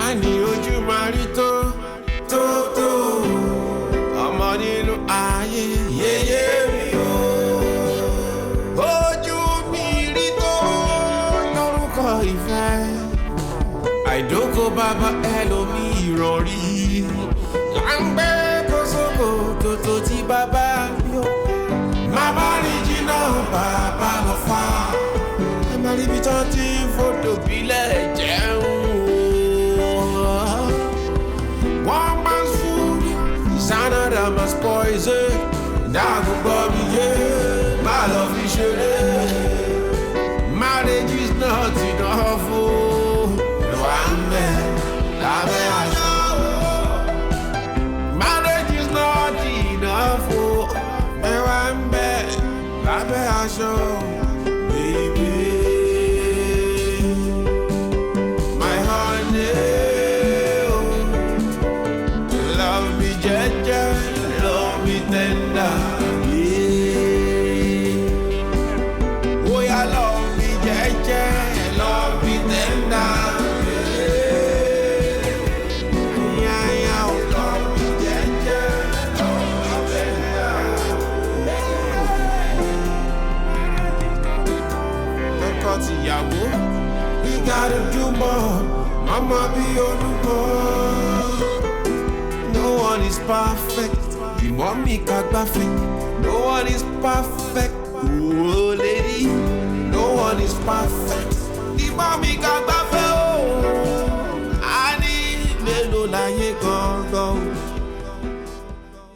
Àní ojú máa rí tó ọmọ nínú ayé yéyé mi o. Ojú mi rí tó lórúkọ ìfẹ́. Àìdókò bàbá ẹlòmí ìrọ̀rí. Láńgbé kóṣókò tòtò tí bàbá yó. Màmá rí jìnnà bàbá lọ fà. Ẹ máa rí ibi tán tí fòtò bílẹ̀ jẹun. One man's food is another man's poison. Dàgbò gbọ́ mi yé, má lọ fi ṣeré. Marriage is not enough o. Ìwà ń bẹ lábẹ́ aṣọ. Marriage is not enough o. Ìwà ń bẹ lábẹ́ aṣọ. Baby, my honey. Love me Jaja, love me tender, yeah. Oh yeah, love me Jaja, love me tender, yeah. Yeah, yeah, oh, love me Jaja, love me tender, yeah. Ẹ̀kọ́ tìyàwó, we gotta do more, mama bí olúmọ. No one is perfect. The mommy kagbafe. No one is perfect. Oh lady, no one is perfect. The mommy kagbafe.